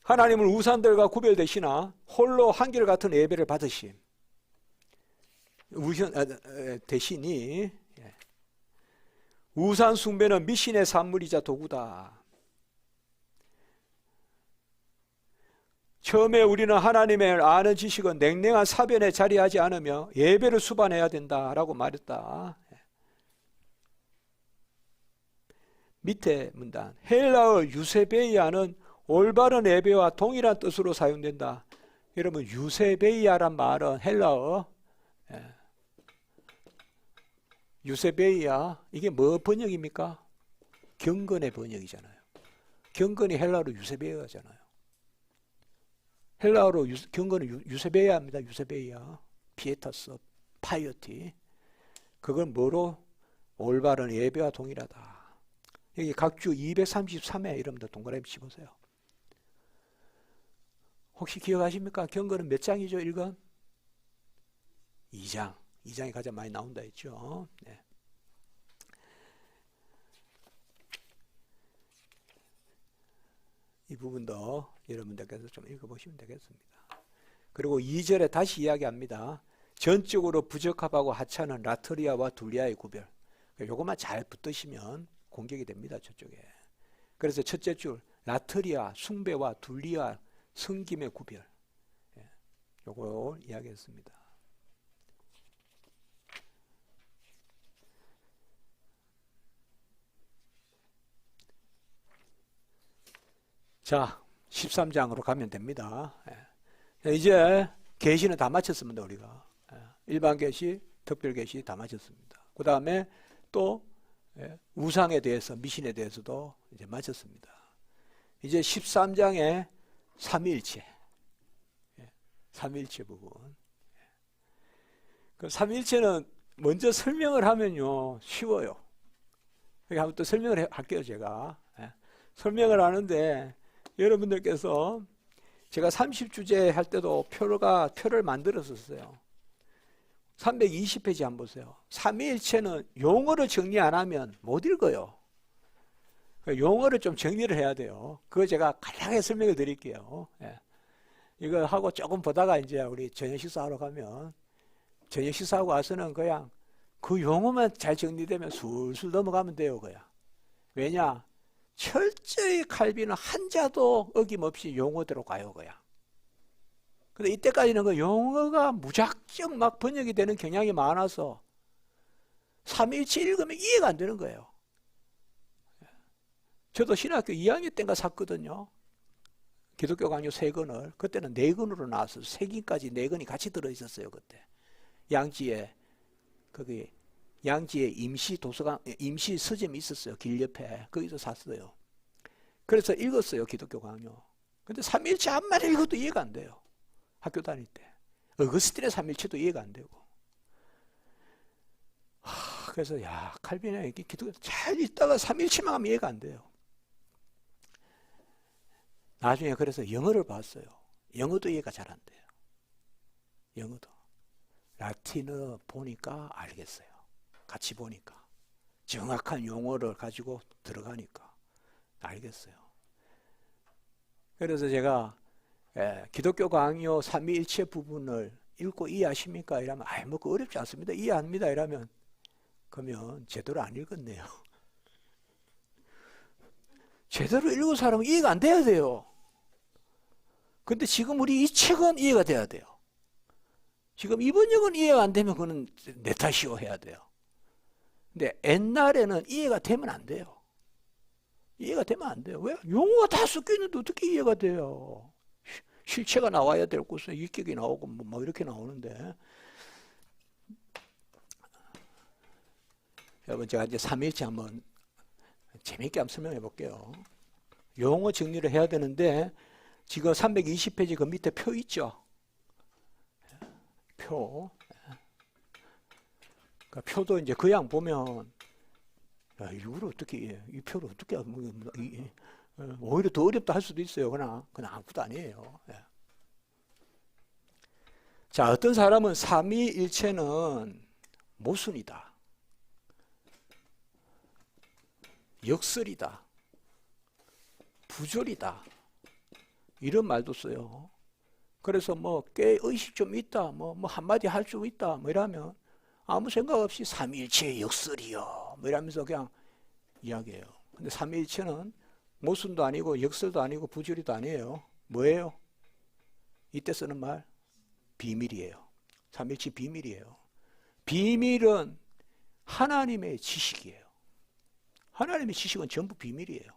하나님은 우상들과 구별되시나 홀로 한결같은 예배를 받으심 대신이 우상 숭배는 미신의 산물이자 도구다. 처음에 우리는 하나님을 아는 지식은 냉랭한 사변에 자리하지 않으며 예배를 수반해야 된다라고 말했다. 밑에 문단 헬라어 유세베이아는 올바른 예배와 동일한 뜻으로 사용된다. 여러분 유세베이아란 말은 헬라어 유세베이아 이게 뭐 번역입니까? 경건의 번역이잖아요. 경건이 헬라어로 유세베이아잖아요. 헬라어로 경건은 유세베이아입니다. 유세베이아 피에타스 파이어티 그건 뭐로? 올바른 예배와 동일하다. 여기 각주 233회 여러분들 동그라미 치보세요. 혹시 기억하십니까? 경건은 몇 장이죠? 1권? 2장. 2장이 가장 많이 나온다 했죠. 네. 이 부분도 여러분들께서 좀 읽어보시면 되겠습니다. 그리고 2절에 다시 이야기합니다. 전적으로 부적합하고 하찮은 라트리아와 둘리아의 구별. 요것만 잘 붙드시면 공격이 됩니다. 저쪽에. 그래서 첫째 줄 라트리아 숭배와 둘리아 성김의 구별. 요걸 이야기했습니다. 자 13장으로 가면 됩니다. 이제 계시는 다 마쳤습니다. 우리가 일반 계시, 특별 계시 다 마쳤습니다. 그 다음에 또 우상에 대해서 미신에 대해서도 이제 마쳤습니다. 이제 13장의 삼위일체 삼위일체 부분. 그 삼위일체는 먼저 설명을 하면요 쉬워요. 여기 한번 또 설명을 할게요. 제가 설명을 하는데 여러분들께서 제가 30주제 할 때도 표를 만들었었어요. 320페이지 한번 보세요. 삼위일체는 용어를 정리 안 하면 못 읽어요. 용어를 좀 정리를 해야 돼요. 그거 제가 간략하게 설명을 드릴게요. 이거 하고 조금 보다가 이제 우리 저녁 식사하러 가면 저녁 식사하고 와서는 그냥 그 용어만 잘 정리되면 술술 넘어가면 돼요. 그냥. 왜냐? 철저히 칼빈은 한자도 어김없이 용어대로 가요. 그냥. 근데 이때까지는 그 용어가 무작정 막 번역이 되는 경향이 많아서 삼위일체 읽으면 이해가 안 되는 거예요. 저도 신학교 2학년 때인가 샀거든요. 기독교 강요 3권을. 그때는 4권으로 나왔어요. 3권까지 4권이 같이 들어있었어요. 그때. 양지에 거기 양지에 임시 도서관, 임시 서점이 있었어요. 길 옆에. 거기서 샀어요. 그래서 읽었어요. 기독교 강요. 근데 삼위일체 한 마리 읽어도 이해가 안 돼요. 학교 다닐 때. 어거스틴의 삼위일체도 이해가 안 되고. 그래서 야 칼빈이 기독교 잘 읽다가 삼위일체만 하면 이해가 안 돼요. 나중에 그래서 영어를 봤어요. 영어도 이해가 잘 안 돼요. 영어도. 라틴어 보니까 알겠어요. 같이 보니까. 정확한 용어를 가지고 들어가니까. 알겠어요. 그래서 제가 기독교 강요 삼위일체 부분을 읽고 이해하십니까? 이러면 뭐 그거 어렵지 않습니다. 이해합니다. 이러면 그러면 제대로 안 읽었네요. 제대로 읽은 사람은 이해가 안 돼야 돼요. 근데 지금 우리 이 책은 이해가 돼야 돼요. 지금 이번 역은 이해가 안 되면 그거는 내 탓이요 해야 돼요. 근데 옛날에는 이해가 되면 안 돼요. 이해가 되면 안 돼요. 왜? 용어가 다 섞여 있는데 어떻게 이해가 돼요? 실체가 나와야 될 곳에 인격이 나오고 뭐 이렇게 나오는데. 여러분 제가 이제 삼위일체 한번 재미있게 한번 설명해 볼게요. 용어 정리를 해야 되는데 지금 320페이지 그 밑에 표 있죠? 표. 그 표도 이제 그 양 보면 이걸 어떻게 이 표를 어떻게 오히려 더 어렵다 할 수도 있어요. 그냥 아무것도 아니에요. 자, 어떤 사람은 삼위일체는 모순이다, 역설이다, 부절이다 이런 말도 써요. 그래서 뭐 꽤 의식 좀 있다, 뭐 한마디 할 수 있다, 뭐 이러면 아무 생각 없이 삼위일체의 역설이요 뭐 이러면서 그냥 이야기해요. 근데 삼위일체는 모순도 아니고 역설도 아니고 부절이도 아니에요. 뭐예요? 이때 쓰는 말 비밀이에요. 삼위일체 비밀이에요. 비밀은 하나님의 지식이에요. 하나님의 지식은 전부 비밀이에요.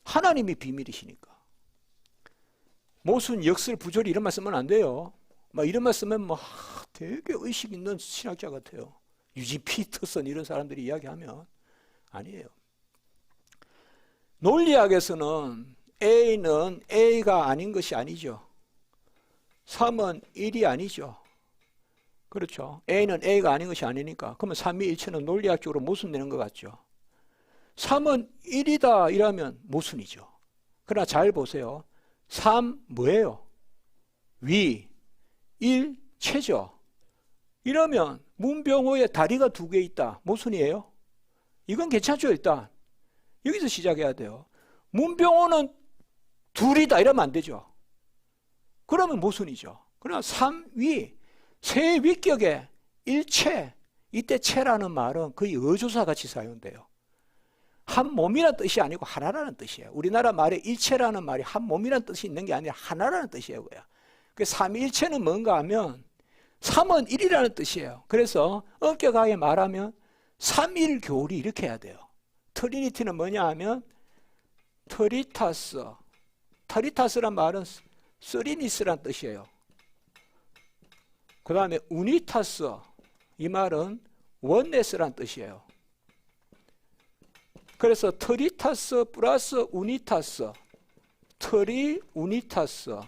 하나님이 비밀이시니까. 모순, 역설, 부절 이런 말 쓰면 안 돼요. 막 이런 말 쓰면 되게 의식 있는 신학자 같아요. 유지 피터슨 이런 사람들이 이야기하면 아니에요. 논리학에서는 A는 A가 아닌 것이 아니죠. 3은 1이 아니죠. 그렇죠. A는 A가 아닌 것이 아니니까. 그러면 삼위일체는 논리학적으로 모순되는 것 같죠. 3은 1이다 이러면 모순이죠. 그러나 잘 보세요. 3 뭐예요? 위, 1 체죠. 이러면 문병호에 다리가 2개 있다. 모순이에요? 이건 괜찮죠 일단. 여기서 시작해야 돼요. 문병호는 둘이다 이러면 안 되죠. 그러면 모순이죠. 그러나 3위, 세 위격에 1체, 이때 체라는 말은 거의 어조사 같이 사용돼요. 한 몸이라는 뜻이 아니고 하나라는 뜻이에요. 우리나라 말에 일체라는 말이 한 몸이라는 뜻이 있는 게 아니라 하나라는 뜻이에요. 그 삼위일체는 뭔가 하면 3은 1이라는 뜻이에요. 그래서 엄격하게 말하면 삼일교리 이렇게 해야 돼요. 트리니티는 뭐냐 하면 트리타스란 말은 쓰리니스란 뜻이에요. 그 다음에 우니타스, 이 말은 원네스란 뜻이에요. 그래서 트리타스 플러스 우니타스, 트리 우니타스,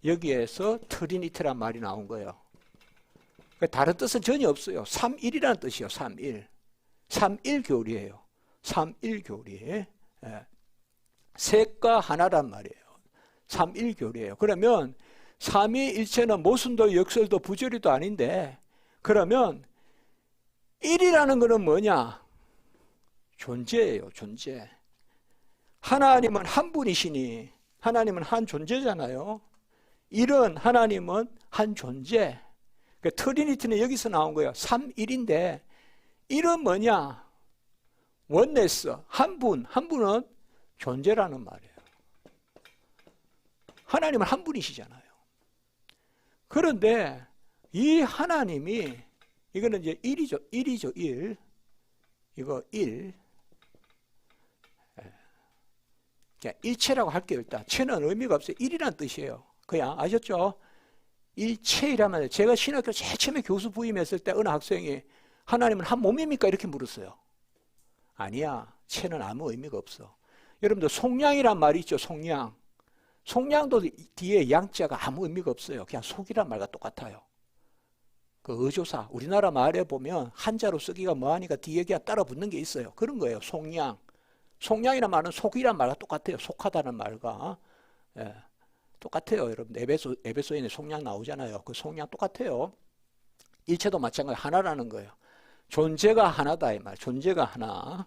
여기에서 트리니티란 말이 나온 거예요. 다른 뜻은 전혀 없어요. 3일이라는 뜻이에요. 3일. 3일 교리예요. 3일 교리. 셋과 하나란 말이에요. 3일 교리예요. 그러면 삼위일체는 모순도 역설도 부조리도 아닌데, 그러면 1이라는 것은 뭐냐? 존재예요. 존재. 하나님은 한 분이시니 하나님은 한 존재잖아요. 1은 하나님은 한 존재. 트리니티는 여기서 나온 거예요. 3일인데 1은 뭐냐? 원네스, 한 분, 한 분은 존재라는 말이에요. 하나님은 한 분이시잖아요. 그런데 이 하나님이, 이거는 이제 1이죠. 1. 이거 1. 일체라고 할게요. 일단 체는 의미가 없어요. 1이라는 뜻이에요. 그냥 아셨죠? 일체이라면, 제가 신학교 제일 처음에 교수 부임했을 때 어느 학생이 하나님은 한 몸입니까? 이렇게 물었어요. 아니야. 체는 아무 의미가 없어. 여러분들 속량이란 말이 있죠. 속량. 속량도 뒤에 양자가 아무 의미가 없어요. 그냥 속이란 말과 똑같아요. 그 어조사, 우리나라 말에 보면 한자로 쓰기가 뭐하니까 뒤에 그냥 따라 붙는 게 있어요. 그런 거예요. 속량. 속량이란 말은 속이란 말과 똑같아요. 속하다는 말과. 똑같아요. 여러분 에베소인에 속량 나오잖아요. 그 속량 똑같아요. 일체도 마찬가지 하나라는 거예요. 존재가 하나다 이 말. 존재가 하나.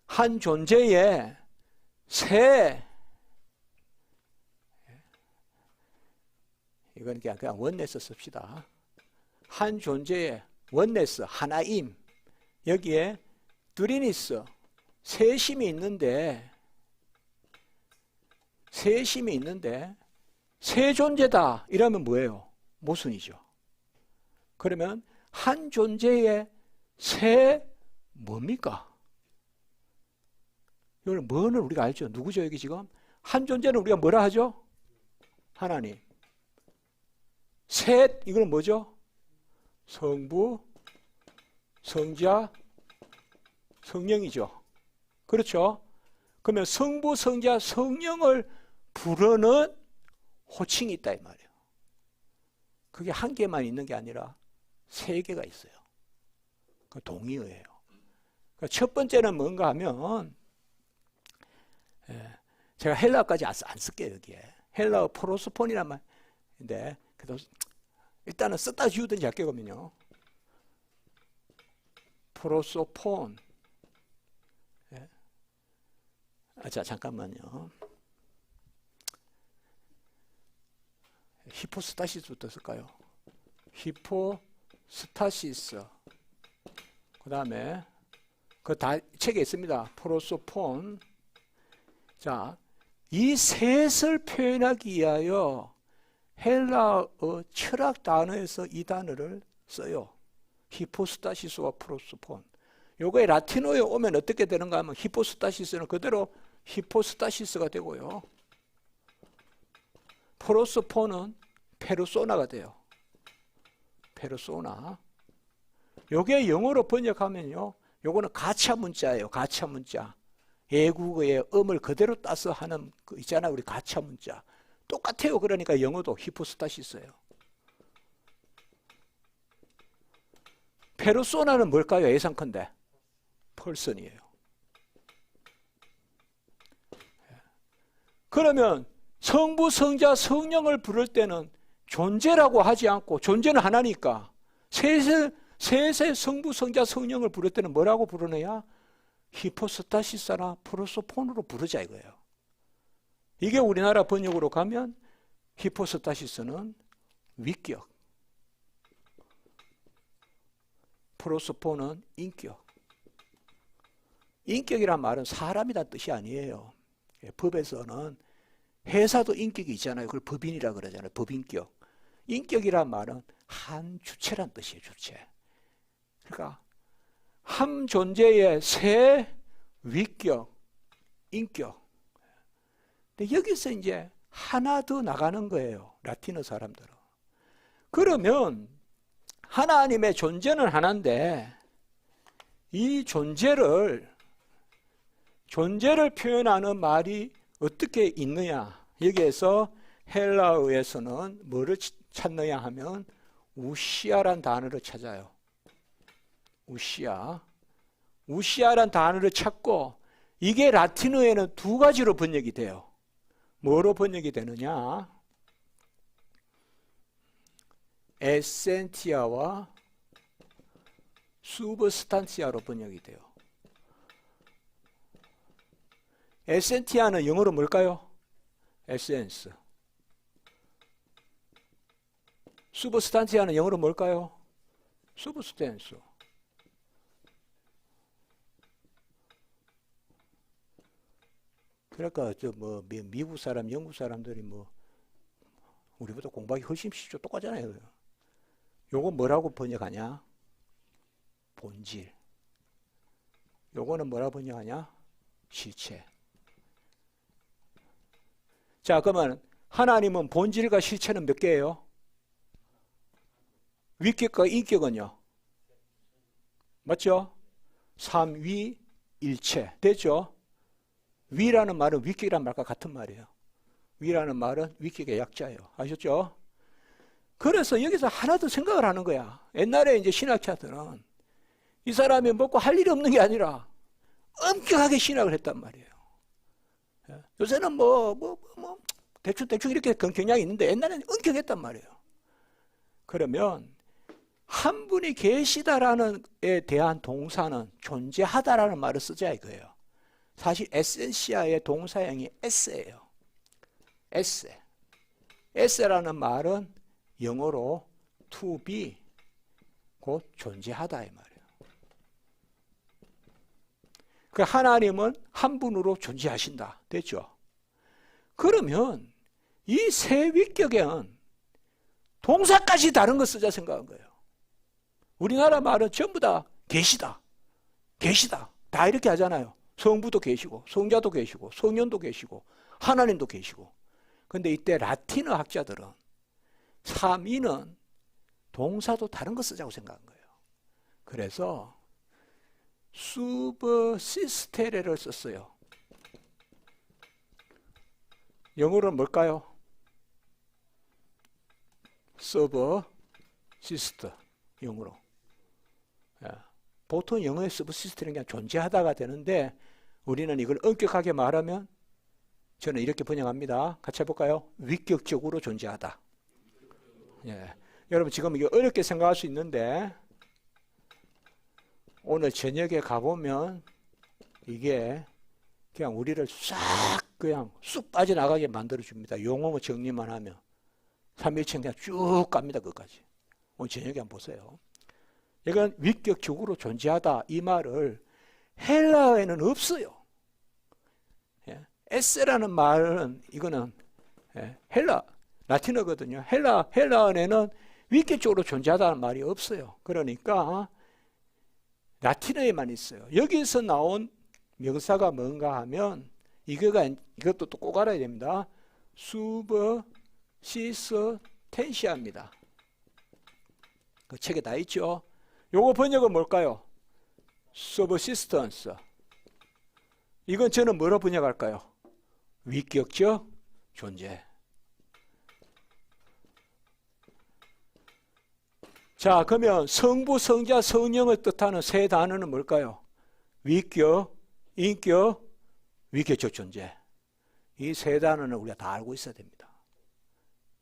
한 존재의 새, 이건 그냥 원네스 씁시다. 한 존재의 원네스, 하나임, 여기에 트리니스, 세심이 있는데 세 존재다 이러면 뭐예요? 모순이죠. 그러면 한 존재의 새 뭡니까? 이걸 뭐는 우리가 알죠. 누구죠 여기 지금? 한 존재는 우리가 뭐라 하죠? 하나님. 셋, 이건 뭐죠? 성부, 성자, 성령이죠. 그렇죠? 그러면 성부, 성자, 성령을 부르는 호칭이 있다 이 말이에요. 그게 한 개만 있는 게 아니라 세 개가 있어요. 그 동의어예요. 그러니까 첫 번째는 뭔가 하면 제가 헬라어까지 안 쓸게요. 여기에 헬라어 프로스폰이란 말인데 그래도 일단은 썼다 지우든지 할게요. 그러면요 프로소폰. 자 잠깐만요. 히포스타시스부터 쓸까요? 히포스타시스. 그 다음에 그 다 책에 있습니다. 프로소폰. 자, 이 셋을 표현하기 위하여 헬라어 철학 단어에서 이 단어를 써요. 히포스타시스와 프로소폰. 요거에 라틴어에 오면 어떻게 되는가 하면 히포스타시스는 그대로 히포스타시스가 되고요. 프로소폰은 페르소나가 돼요. 페르소나. 요게 영어로 번역하면요. 요거는 가차 문자예요. 가차 문자. 외국어의 음을 그대로 따서 하는 그 있잖아요. 우리 가차 문자. 똑같아요. 그러니까 영어도 히포스타시스예요. 페르소나는 뭘까요? 예상컨대 펄슨이에요. 그러면 성부, 성자, 성령을 부를 때는 존재라고 하지 않고 존재는 하나니까 셋의 성부, 성자, 성령을 부를 때는 뭐라고 부르느냐? 히포스타시스나 프로소폰으로 부르자 이거예요. 이게 우리나라 번역으로 가면 히포스타시스는 위격, 프로소폰은 인격. 인격이란 말은 사람이란 뜻이 아니에요. 법에서는 회사도 인격이 있잖아요. 그걸 법인이라 그러잖아요. 법인격. 인격이란 말은 한 주체란 뜻이에요. 주체. 그러니까 한 존재의 새 위격, 인격. 근데 여기서 이제 하나 더 나가는 거예요. 라틴어 사람들은. 그러면 하나님의 존재는 하나인데 이 존재를 표현하는 말이 어떻게 있느냐. 여기에서 헬라어에서는 뭐를 찾느냐 하면 우시아란 단어를 찾아요. 우시아란 단어를 찾고 이게 라틴어에는 두 가지로 번역이 돼요. 뭐로 번역이 되느냐? 에센티아와 수브스탄티아로 번역이 돼요. 에센티아는 영어로 뭘까요? 에센스. 수브스탄티아는 영어로 뭘까요? 수브스텐스. 그러니까 미국 사람, 영국 사람들이 우리보다 공부하기 훨씬 쉽죠. 똑같잖아요. 요거 뭐라고 번역하냐? 본질. 요거는 뭐라고 번역하냐? 실체. 자, 그러면 하나님은 본질과 실체는 몇 개예요? 위격과 인격은요? 맞죠? 삼위일체. 됐죠? 위라는 말은 위격이라는 말과 같은 말이에요. 위라는 말은 위격의 약자예요. 아셨죠? 그래서 여기서 하나 더 생각을 하는 거야. 옛날에 이제 신학자들은 이 사람이 먹고 할 일이 없는 게 아니라 엄격하게 신학을 했단 말이에요. 요새는 대충 이렇게 경향이 있는데 옛날에는 엄격했단 말이에요. 그러면 한 분이 계시다라는 에 대한 동사는 존재하다라는 말을 쓰자 이거예요. 사실 에센시아의 동사형이 에세예요. 에세. 에세라는 말은 영어로 to be, 곧 존재하다 이 말이에요. 그 하나님은 한 분으로 존재하신다. 됐죠? 그러면 이 세 위격에는 동사까지 다른 거 쓰자 생각한 거예요. 우리나라 말은 전부 다 계시다, 계시다 다 이렇게 하잖아요. 성부도 계시고 성자도 계시고 성령도 계시고 하나님도 계시고. 근데 이때 라틴어 학자들은 삼위는 동사도 다른 거 쓰자고 생각한 거예요. 그래서 subsistere를 썼어요. 영어로는 뭘까요? subsist, 영어로. 보통 영어의 subsist는 그냥 존재하다가 되는데 우리는 이걸 엄격하게 말하면 저는 이렇게 번역합니다. 같이 해볼까요? 위격적으로 존재하다. 예. 여러분 지금 이게 어렵게 생각할 수 있는데 오늘 저녁에 가보면 이게 그냥 우리를 싹 그냥 쑥 빠져나가게 만들어줍니다. 용어 정리만 하면. 삼위일체는 그냥 쭉 갑니다. 끝까지. 오늘 저녁에 한번 보세요. 이건 위격적으로 존재하다 이 말을 헬라어에는 없어요. 예. 에세라는 말은 이거는 헬라 라틴어거든요. 헬라어에는 위격적으로 존재하다는 말이 없어요. 그러니까 라틴어에만 있어요. 여기서 나온 명사가 뭔가 하면 이것도 또 꼭 알아야 됩니다. subsisten시아입니다. 그 책에 다 있죠. 요거 번역은 뭘까요? subsistence. 이건 저는 뭐로 번역할까요? 위격적 존재. 자, 그러면 성부, 성자, 성령을 뜻하는 세 단어는 뭘까요? 위격, 인격, 위격적 존재. 이 세 단어는 우리가 다 알고 있어야 됩니다.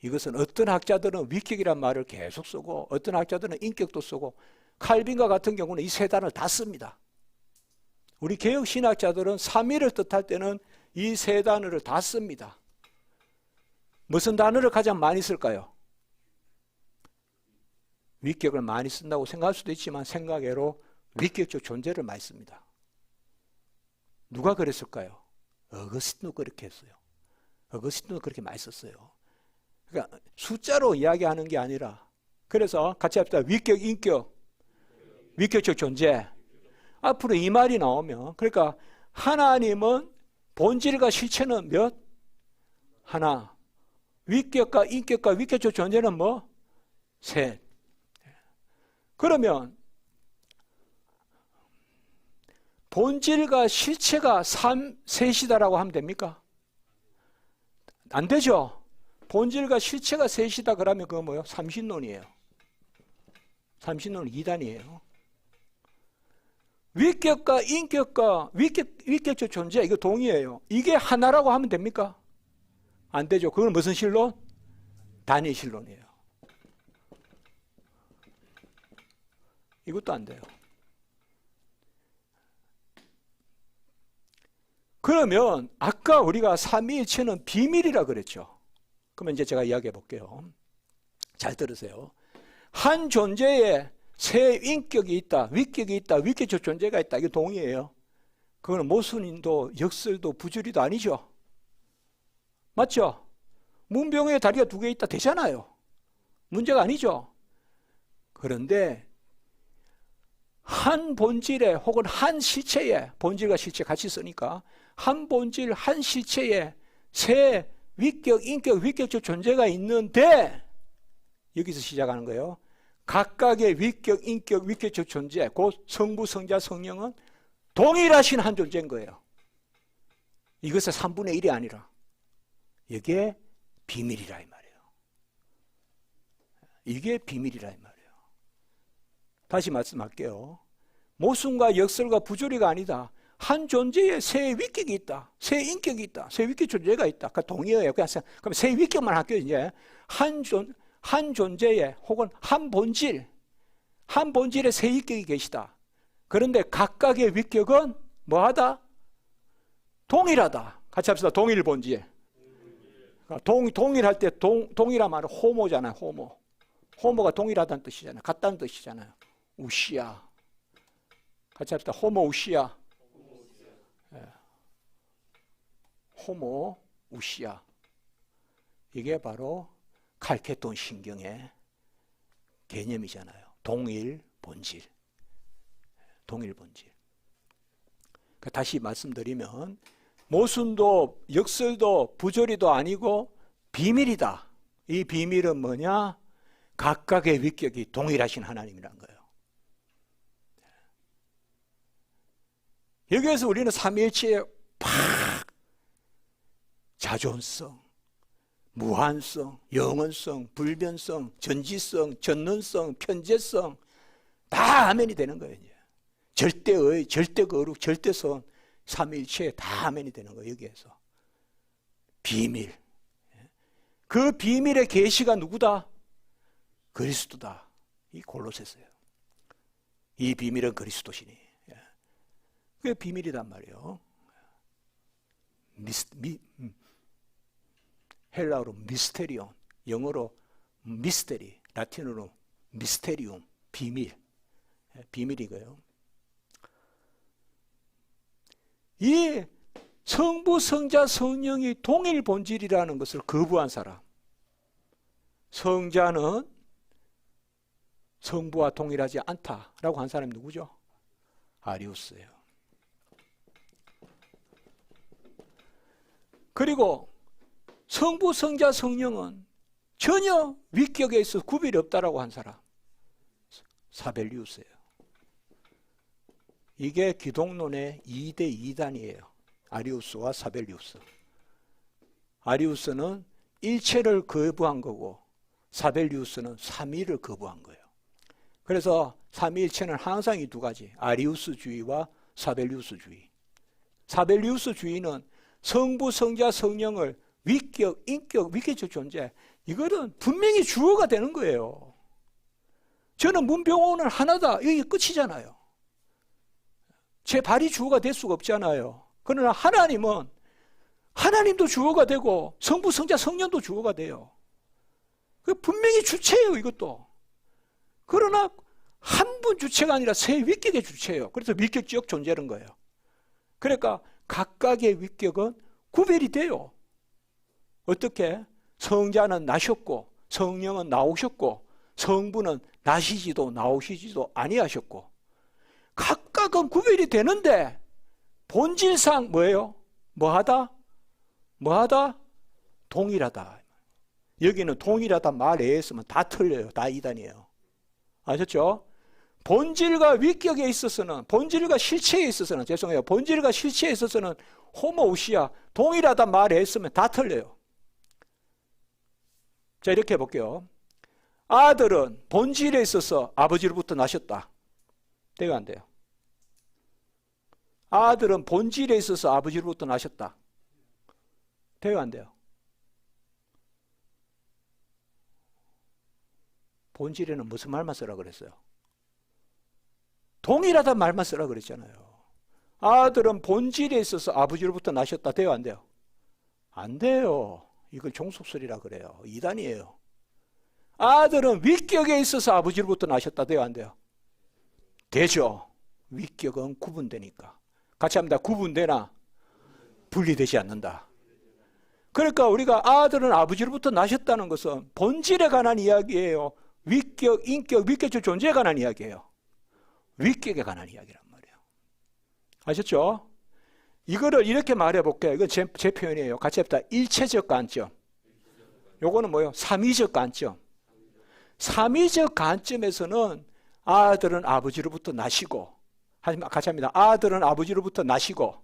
이것은 어떤 학자들은 위격이란 말을 계속 쓰고 어떤 학자들은 인격도 쓰고 칼빈과 같은 경우는 이 세 단어를 다 씁니다. 우리 개혁 신학자들은 삼위를 뜻할 때는 이 세 단어를 다 씁니다. 무슨 단어를 가장 많이 쓸까요? 위격을 많이 쓴다고 생각할 수도 있지만 생각외로 위격적 존재를 많이 씁니다. 누가 그랬을까요? 어거스틴도 그렇게 했어요. 어거스틴도 그렇게 많이 썼어요. 그러니까 숫자로 이야기하는 게 아니라 그래서 같이 합시다. 위격, 인격, 위격적 존재. 앞으로 이 말이 나오면 그러니까 하나님은 본질과 실체는 몇? 하나. 위격과 인격과 위격적 존재는 뭐? 셋. 그러면 본질과 실체가 셋이다라고 하면 됩니까? 안 되죠. 본질과 실체가 셋이다 그러면 그거 뭐예요? 삼신론이에요. 삼신론은 2단이에요. 위격과 인격과 위격적 존재 이거 동의해요. 이게 하나라고 하면 됩니까? 안 되죠. 그건 무슨 신론? 단위신론이에요. 이것도 안 돼요. 그러면 아까 우리가 삼위일체는 비밀이라 그랬죠. 그러면 이제 제가 이야기해 볼게요. 잘 들으세요. 한 존재에 세 인격이 있다, 위격이 있다, 위격적 존재가 있다. 이게 동의해요. 그거는 모순인도 역설도 부조리도 아니죠. 맞죠? 문병에 다리가 2개 있다 되잖아요. 문제가 아니죠. 그런데 한 본질에 혹은 한 실체에, 본질과 실체 같이 쓰니까 한 본질, 한 실체에 세 위격, 인격, 위격적 존재가 있는데 여기서 시작하는 거예요. 각각의 위격, 인격, 위격적 존재, 곧 성부, 성자, 성령은 동일하신 한 존재인 거예요. 이것은 3분의 1이 아니라 이게 비밀이라 이 말이에요. 이게 비밀이라 이 말이에요. 다시 말씀할게요. 모순과 역설과 부조리가 아니다. 한 존재에 세 위격이 있다. 세 인격이 있다. 세 위격 존재가 있다. 그 동의어예요. 그럼 세 위격만 할게요. 이제 한 존재에 혹은 한 본질에 세 인격이 계시다. 그런데 각각의 위격은 뭐하다? 동일하다. 같이 합시다. 동일 본질. 동일할 때 동일한 말은 호모잖아요. 호모. 호모가 동일하다는 뜻이잖아요. 같다는 뜻이잖아요. 우시아. 같이 합시다. 호모 우시아. 호모 우시아. 이게 바로 칼케톤 신경의 개념이잖아요. 동일 본질. 동일 본질. 다시 말씀드리면 모순도 역설도 부조리도 아니고 비밀이다. 이 비밀은 뭐냐? 각각의 위격이 동일하신 하나님이란 거예요. 여기에서 우리는 삼위일체의 팍 자존성, 무한성, 영원성, 불변성, 전지성, 전능성, 편재성 다 아멘이 되는 거예요. 이제. 절대의, 절대거룩, 절대선, 삼위일체 다 아멘이 되는 거예요. 여기에서. 비밀. 그 비밀의 계시가 누구다? 그리스도다. 이 골로새서예요. 이 비밀은 그리스도시니. 그게 비밀이란 말이에요. 헬라어로 미스테리온, 영어로 미스테리, 라틴어로 미스테리움, 비밀. 비밀이고요. 이 성부, 성자, 성령이 동일 본질이라는 것을 거부한 사람. 성자는 성부와 동일하지 않다라고 한 사람이 누구죠? 아리우스예요. 그리고 성부, 성자, 성령은 전혀 위격에 있어서 구별이 없다라고 한 사람. 사벨리우스예요. 이게 기독론의 2대 2단이에요. 아리우스와 사벨리우스. 아리우스는 일체를 거부한 거고 사벨리우스는 삼위를 거부한 거예요. 그래서 삼위일체는 항상 이 두 가지, 아리우스주의와 사벨리우스주의. 사벨리우스주의는 성부, 성자, 성령을 위격, 인격, 위계적 존재, 이거는 분명히 주어가 되는 거예요. 저는 문병호는 하나다, 이게 끝이잖아요. 제 발이 주어가 될 수가 없잖아요. 그러나 하나님은 하나님도 주어가 되고 성부, 성자, 성령도 주어가 돼요. 분명히 주체예요, 이것도. 그러나 한 분 주체가 아니라 세 위격의 주체예요. 그래서 위격적 존재라는 거예요. 그러니까 각각의 위격은 구별이 돼요. 어떻게? 성자는 나셨고 성령은 나오셨고 성부는 나시지도 나오시지도 아니하셨고 각각은 구별이 되는데 본질상 뭐예요? 뭐하다? 뭐하다? 동일하다. 여기는 동일하다 말 외에 있으면 다 틀려요. 다 이단이에요. 아셨죠? 본질과 위격에 있어서는, 본질과 실체에 있어서는, 죄송해요. 본질과 실체에 있어서는 호모우시아, 동일하다 말 외에 있으면 다 틀려요. 자, 이렇게 해볼게요. 아들은 본질에 있어서 아버지로부터 나셨다. 돼요, 안 돼요? 아들은 본질에 있어서 아버지로부터 나셨다. 돼요, 안 돼요? 본질에는 무슨 말만 쓰라 그랬어요? 동일하다 말만 쓰라 그랬잖아요. 아들은 본질에 있어서 아버지로부터 나셨다. 돼요, 안 돼요? 안 돼요. 이걸 종속설이라 그래요. 이단이에요. 아들은 위격에 있어서 아버지로부터 나셨다. 돼요, 안 돼요? 되죠. 위격은 구분되니까. 같이 합니다. 구분되나 분리되지 않는다. 그러니까 우리가 아들은 아버지로부터 나셨다는 것은 본질에 관한 이야기예요. 위격, 인격, 위격적 존재에 관한 이야기예요. 위격에 관한 이야기란 말이에요. 아셨죠? 이거를 이렇게 말해볼게요. 이건 제 표현이에요. 같이 합시다. 일체적 관점. 요거는 뭐예요? 삼위적 관점. 삼위적 관점에서는 아들은 아버지로부터 나시고, 같이 합니다. 아들은 아버지로부터 나시고,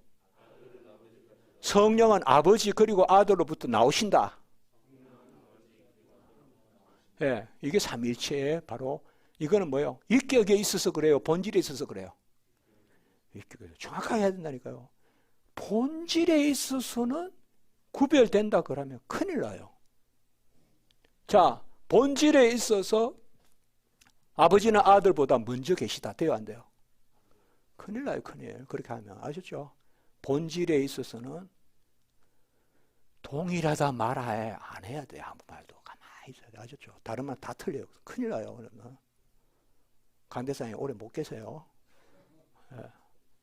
성령은 아버지 그리고 아들로부터 나오신다. 예, 이게 삼위일체의 바로 이거는 뭐예요? 인격에 있어서 그래요? 본질에 있어서 그래요? 정확하게 해야 된다니까요. 본질에 있어서는 구별된다 그러면 큰일 나요. 자, 본질에 있어서 아버지는 아들보다 먼저 계시다. 돼요, 안 돼요? 큰일 나요, 큰일. 그렇게 하면. 아셨죠? 본질에 있어서는 동일하다 말아야 안 해야 돼. 아무 말도 가만히 있어야 돼. 아셨죠? 다른 말 다 틀려요. 큰일 나요. 그러면 강대상에 오래 못 계세요. 예.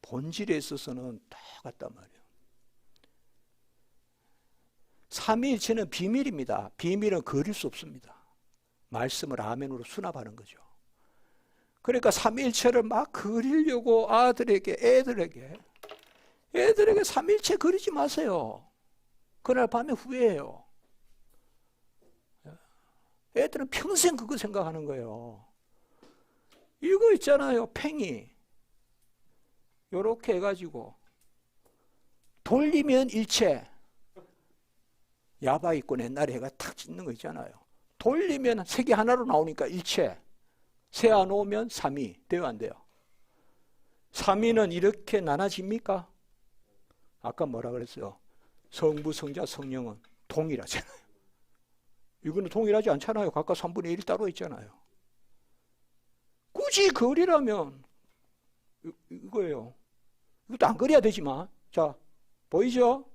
본질에 있어서는 똑같단 말이에요. 삼위일체는 비밀입니다. 비밀은 그릴 수 없습니다. 말씀을 아멘으로 수납하는 거죠. 그러니까 삼위일체를 막 그리려고 애들에게 삼위일체 그리지 마세요. 그날 밤에 후회해요. 애들은 평생 그거 생각하는 거예요. 이거 있잖아요. 팽이. 요렇게 해가지고 돌리면 일체. 야바 있고 옛날에 해가 탁 찢는 거 있잖아요. 돌리면 색이 하나로 나오니까 일체. 세아 놓으면 삼위. 돼요, 안 돼요? 삼위는 이렇게 나눠집니까? 아까 뭐라 그랬어요? 성부, 성자, 성령은 동일하잖아요. 이거는 동일하지 않잖아요. 각각 3분의 1 따로 있잖아요. 굳이 그리라면 이거예요. 이것도 안 그려야 되지만, 자, 보이죠?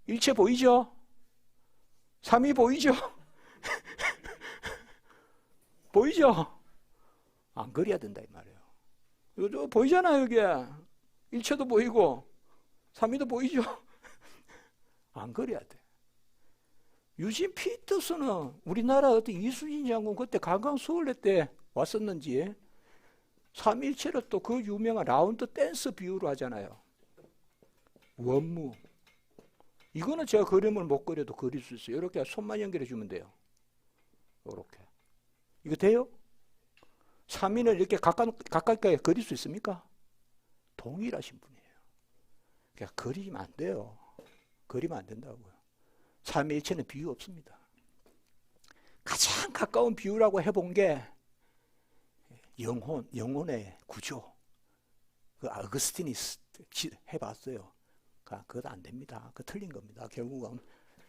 일체 보이죠? 삼위 보이죠? 보이죠? 안 그려야 된다 이 말이에요. 이거 보이잖아요, 여기. 일체도 보이고 삼위도 보이죠? 안 그려야 돼. 유진 피터스는 우리나라 어떤 이수진 장군 그때 강강 수월회 때 왔었는지 삼위일체를 또 그 유명한 라운드 댄스 비유로 하잖아요. 원무. 이거는 제가 그림을 못 그려도 그릴 수 있어요. 이렇게 손만 연결해 주면 돼요. 이렇게. 이거 돼요? 삼위는 이렇게 가깝게 그릴 수 있습니까? 동일하신 분이에요. 그러니까 그리면 안 돼요. 그리면 안 된다고요. 삼위일체는 비유 없습니다. 가장 가까운 비유라고 해본 게 영혼의 구조. 그 아그스틴이 해봤어요. 그것도 안 됩니다. 그거 틀린 겁니다. 결국은.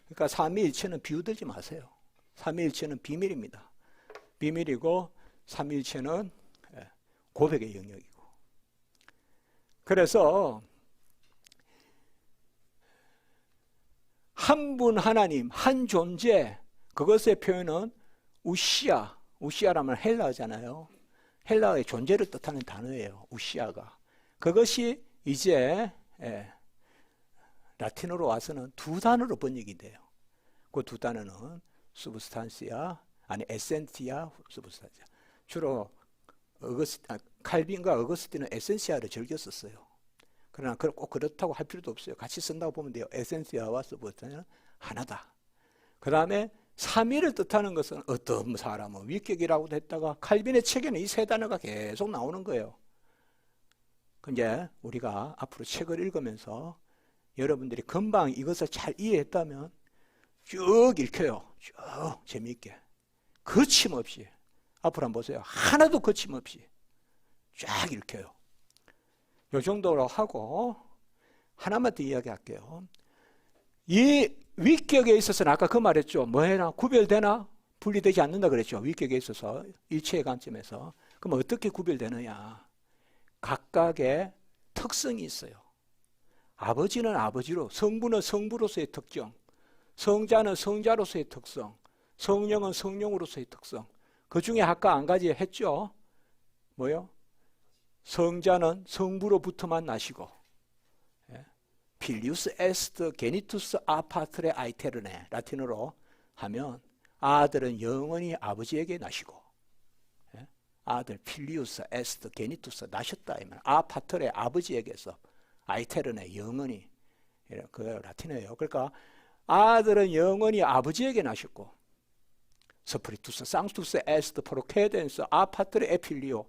그러니까 삼위일체는 비유들지 마세요. 삼위일체는 비밀입니다. 비밀이고 삼위일체는 고백의 영역이고. 그래서 한 분 하나님, 한 존재, 그것의 표현은 우시아라면 헬라어잖아요. 헬라어의 존재를 뜻하는 단어예요. 우시아가. 그것이 이제 라틴어로 와서는 두 단어로 번역이 돼요. 그 두 단어는 에센티아, substantia. 주로 칼빈과 어거스틴은 에센시아를 즐겨 썼어요. 그러나 꼭 그렇다고 할 필요도 없어요. 같이 쓴다고 보면 돼요. 에센시아와 substantia는 하나다. 그 다음에 삼위를 뜻하는 것은 어떤 사람은 위격이라고도 했다가 칼빈의 책에는 이 세 단어가 계속 나오는 거예요. 이제 우리가 앞으로 책을 읽으면서 여러분들이 금방 이것을 잘 이해했다면 쭉 읽혀요. 쭉 재미있게. 거침없이. 앞으로 한번 보세요. 하나도 거침없이 쫙 읽혀요. 이 정도로 하고 하나만 더 이야기할게요. 이 위격에 있어서는 아까 그 말했죠. 뭐해나 구별되나? 분리되지 않는다 그랬죠. 위격에 있어서 일체의 관점에서. 그럼 어떻게 구별되느냐? 각각의 특성이 있어요. 아버지는 아버지로, 성부는 성부로서의 특성, 성자는 성자로서의 특성, 성령은 성령으로서의 특성. 그 중에 아까 한 가지 했죠. 뭐요? 성자는 성부로부터만 나시고, 필리우스 에스트 게니투스 아파트레 아이테르네, 라틴어로 하면 아들은 영원히 아버지에게 나시고, 아들 필리우스 에스트 게니투스 나셨다 이면 아파트레 아버지에게서, 아이테르네 영원히, 그 라틴어예요. 그러니까 아들은 영원히 아버지에게 나셨고, 스프리투스 상투스 에스트 프로케덴스 아파트레 에필리오,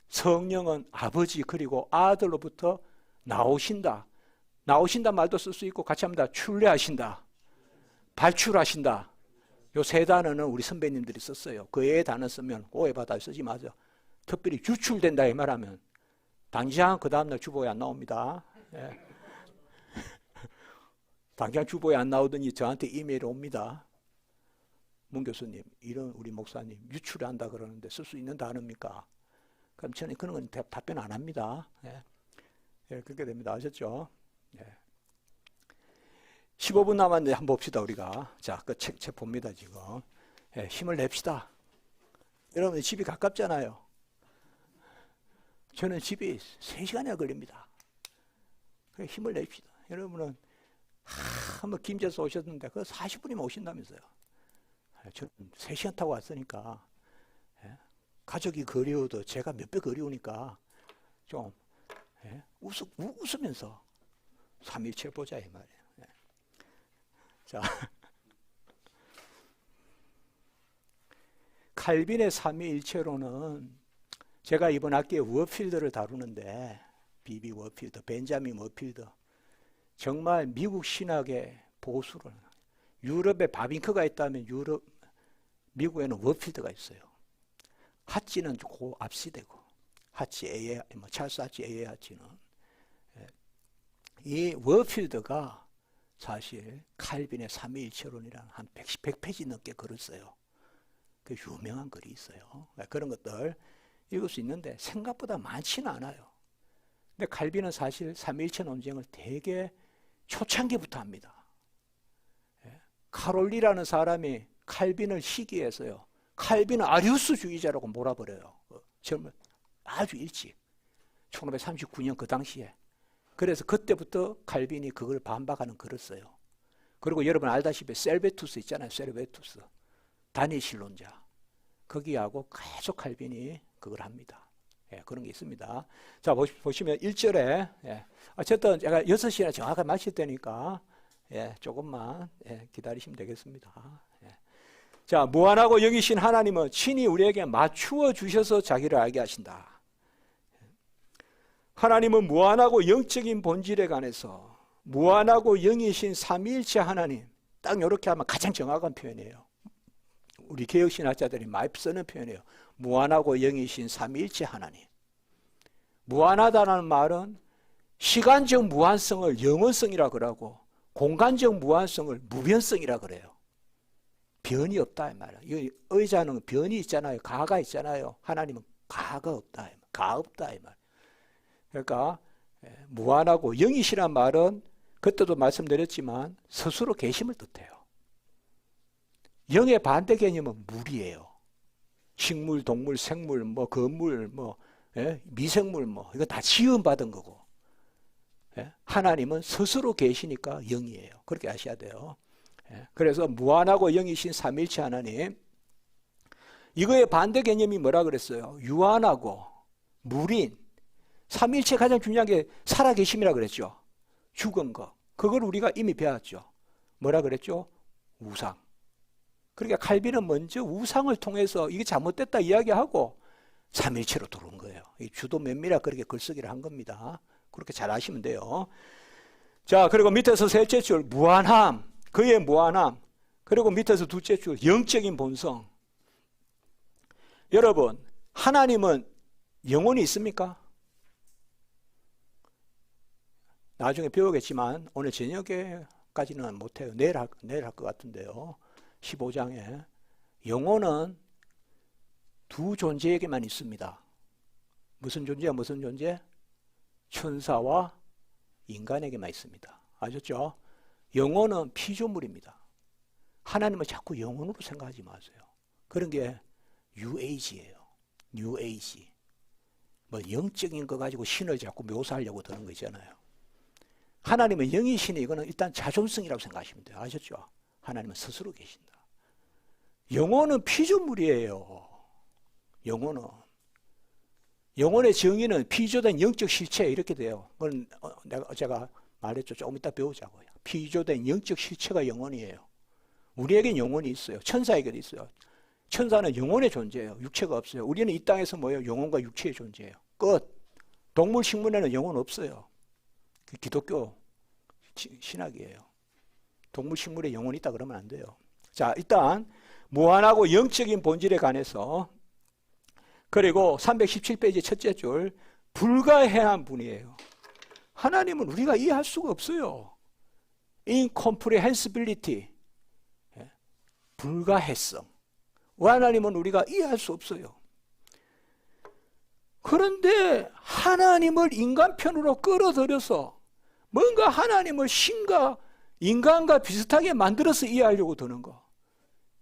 성령은 아버지 그리고 아들로부터 나오신다. 나오신다 말도 쓸 수 있고 같이 합니다. 출래하신다. 발출하신다. 요 세 단어는 우리 선배님들이 썼어요. 그 외의 단어 쓰면 오해받아 쓰지 마세요. 특별히 유출된다 이 말하면 당장 그 다음날 주보에 안 나옵니다. 예. 당장 주보에 안 나오더니 저한테 이메일이 옵니다. 문 교수님, 이런 우리 목사님 유출한다 그러는데 쓸 수 있는 단어입니까? 그럼 저는 그런 건 답변 안 합니다. 예. 예, 그렇게 됩니다. 아셨죠? 예. 15분 남았는데 한번 봅시다, 우리가. 자, 그 책 봅니다, 지금. 예, 힘을 냅시다. 여러분, 집이 가깝잖아요. 저는 집이 3시간이나 걸립니다. 그래, 힘을 냅시다. 여러분은, 한번 김제에서 오셨는데, 그 40분이면 오신다면서요. 저는 3시간 타고 왔으니까, 예, 가족이 그리워도 제가 몇 배 그리우니까, 좀, 예, 웃으면서 3.17 보자, 이 말이에요. 예. 자. 칼빈의 삼위일체론은 제가 이번 학기에 워필드를 다루는데, 비비 워필드, 벤자민 워필드, 정말 미국 신학의 보수를, 유럽에 바빙크가 있다면 미국에는 워필드가 있어요. 하치는 그 앞시되고, 하치 찰스 하치 하치는, 이 워필드가 사실 칼빈의 삼위일체론이라는 한 100페이지 넘게 글을 써요. 그 유명한 글이 있어요. 그런 것들 읽을 수 있는데 생각보다 많지는 않아요. 근데 칼빈은 사실 삼위일체 논쟁을 되게 초창기부터 합니다. 카롤리라는 사람이 칼빈을 시기해서요, 칼빈은 아리우스주의자라고 몰아버려요. 젊은 아주 일찍 1539년 그 당시에. 그래서 그때부터 칼빈이 그걸 반박하는 글을 써요. 그리고 여러분 알다시피 셀베투스 있잖아요. 셀베투스 단일신론자, 거기하고 계속 칼빈이 그걸 합니다. 예, 그런 게 있습니다. 자, 보시면 1절에, 예, 어쨌든 제가 6시에 정확하게 마칠 때니까, 예, 조금만, 예, 기다리시면 되겠습니다. 예. 자, 무한하고 영이신 하나님은 친히 우리에게 맞추어 주셔서 자기를 알게 하신다. 하나님은 무한하고 영적인 본질에 관해서 무한하고 영이신 삼위일체 하나님, 딱 이렇게 하면 가장 정확한 표현이에요. 우리 개혁신학자들이 많이 쓰는 표현이에요. 무한하고 영이신 삼위일체 하나님. 무한하다는 말은 시간적 무한성을 영원성이라 그러고, 공간적 무한성을 무변성이라 그래요. 변이 없다 이 말이에요. 의자는 변이 있잖아요. 가가 있잖아요. 하나님은 가가 없다, 가 없다 이 말. 그러니까 무한하고 영이시란 말은 그때도 말씀드렸지만 스스로 계심을 뜻해요. 영의 반대 개념은 물이에요. 식물, 동물, 생물, 뭐 건물, 뭐 미생물, 뭐 이거 다 지음받은 거고, 하나님은 스스로 계시니까 영이에요. 그렇게 아셔야 돼요. 그래서 무한하고 영이신 삼위일체 하나님, 이거의 반대 개념이 뭐라 그랬어요? 유한하고 물인, 삼위일체 가장 중요한 게 살아계심이라 그랬죠. 죽은 거, 그걸 우리가 이미 배웠죠. 뭐라 그랬죠? 우상. 그러니까 칼빈은 먼저 우상을 통해서 이게 잘못됐다 이야기하고 삼위일체로 들어온 거예요. 이 주도 면밀하게 그렇게 글쓰기를 한 겁니다. 그렇게 잘 아시면 돼요. 자, 그리고 밑에서 셋째 줄 무한함, 그의 무한함. 그리고 밑에서 둘째 줄 영적인 본성. 여러분, 하나님은 영혼이 있습니까? 나중에 배우겠지만 오늘 저녁에까지는 못해요. 내일 할 것 같은데요. 15장에 영혼은 두 존재에게만 있습니다. 무슨 존재야? 무슨 존재? 천사와 인간에게만 있습니다. 아셨죠? 영혼은 피조물입니다. 하나님은 자꾸 영혼으로 생각하지 마세요. 그런 게 뉴에이지예요. 뉴에이지. 뭐 영적인 거 가지고 신을 자꾸 묘사하려고 드는 거 있잖아요. 하나님은 영이시니 이거는 일단 자존성이라고 생각하시면 돼요. 아셨죠? 하나님은 스스로 계신다. 영혼은 피조물이에요. 영혼의 정의는 피조된 영적 실체 이렇게 돼요. 그건 제가 말했죠. 조금 이따 배우자고요. 피조된 영적 실체가 영혼이에요. 우리에겐 영혼이 있어요. 천사에게도 있어요. 천사는 영혼의 존재예요. 육체가 없어요. 우리는 이 땅에서 뭐예요? 영혼과 육체의 존재예요. 끝. 동물 식물에는 영혼 없어요. 기독교 신학이에요. 동물 식물에 영혼이 있다 그러면 안 돼요. 자, 일단 무한하고 영적인 본질에 관해서, 그리고 317페이지 첫째 줄 불가해한 분이에요. 하나님은 우리가 이해할 수가 없어요. incomprehensibility, 불가해성. 하나님은 우리가 이해할 수 없어요. 그런데 하나님을 인간 편으로 끌어들여서 뭔가 하나님을 신과 인간과 비슷하게 만들어서 이해하려고 드는 거.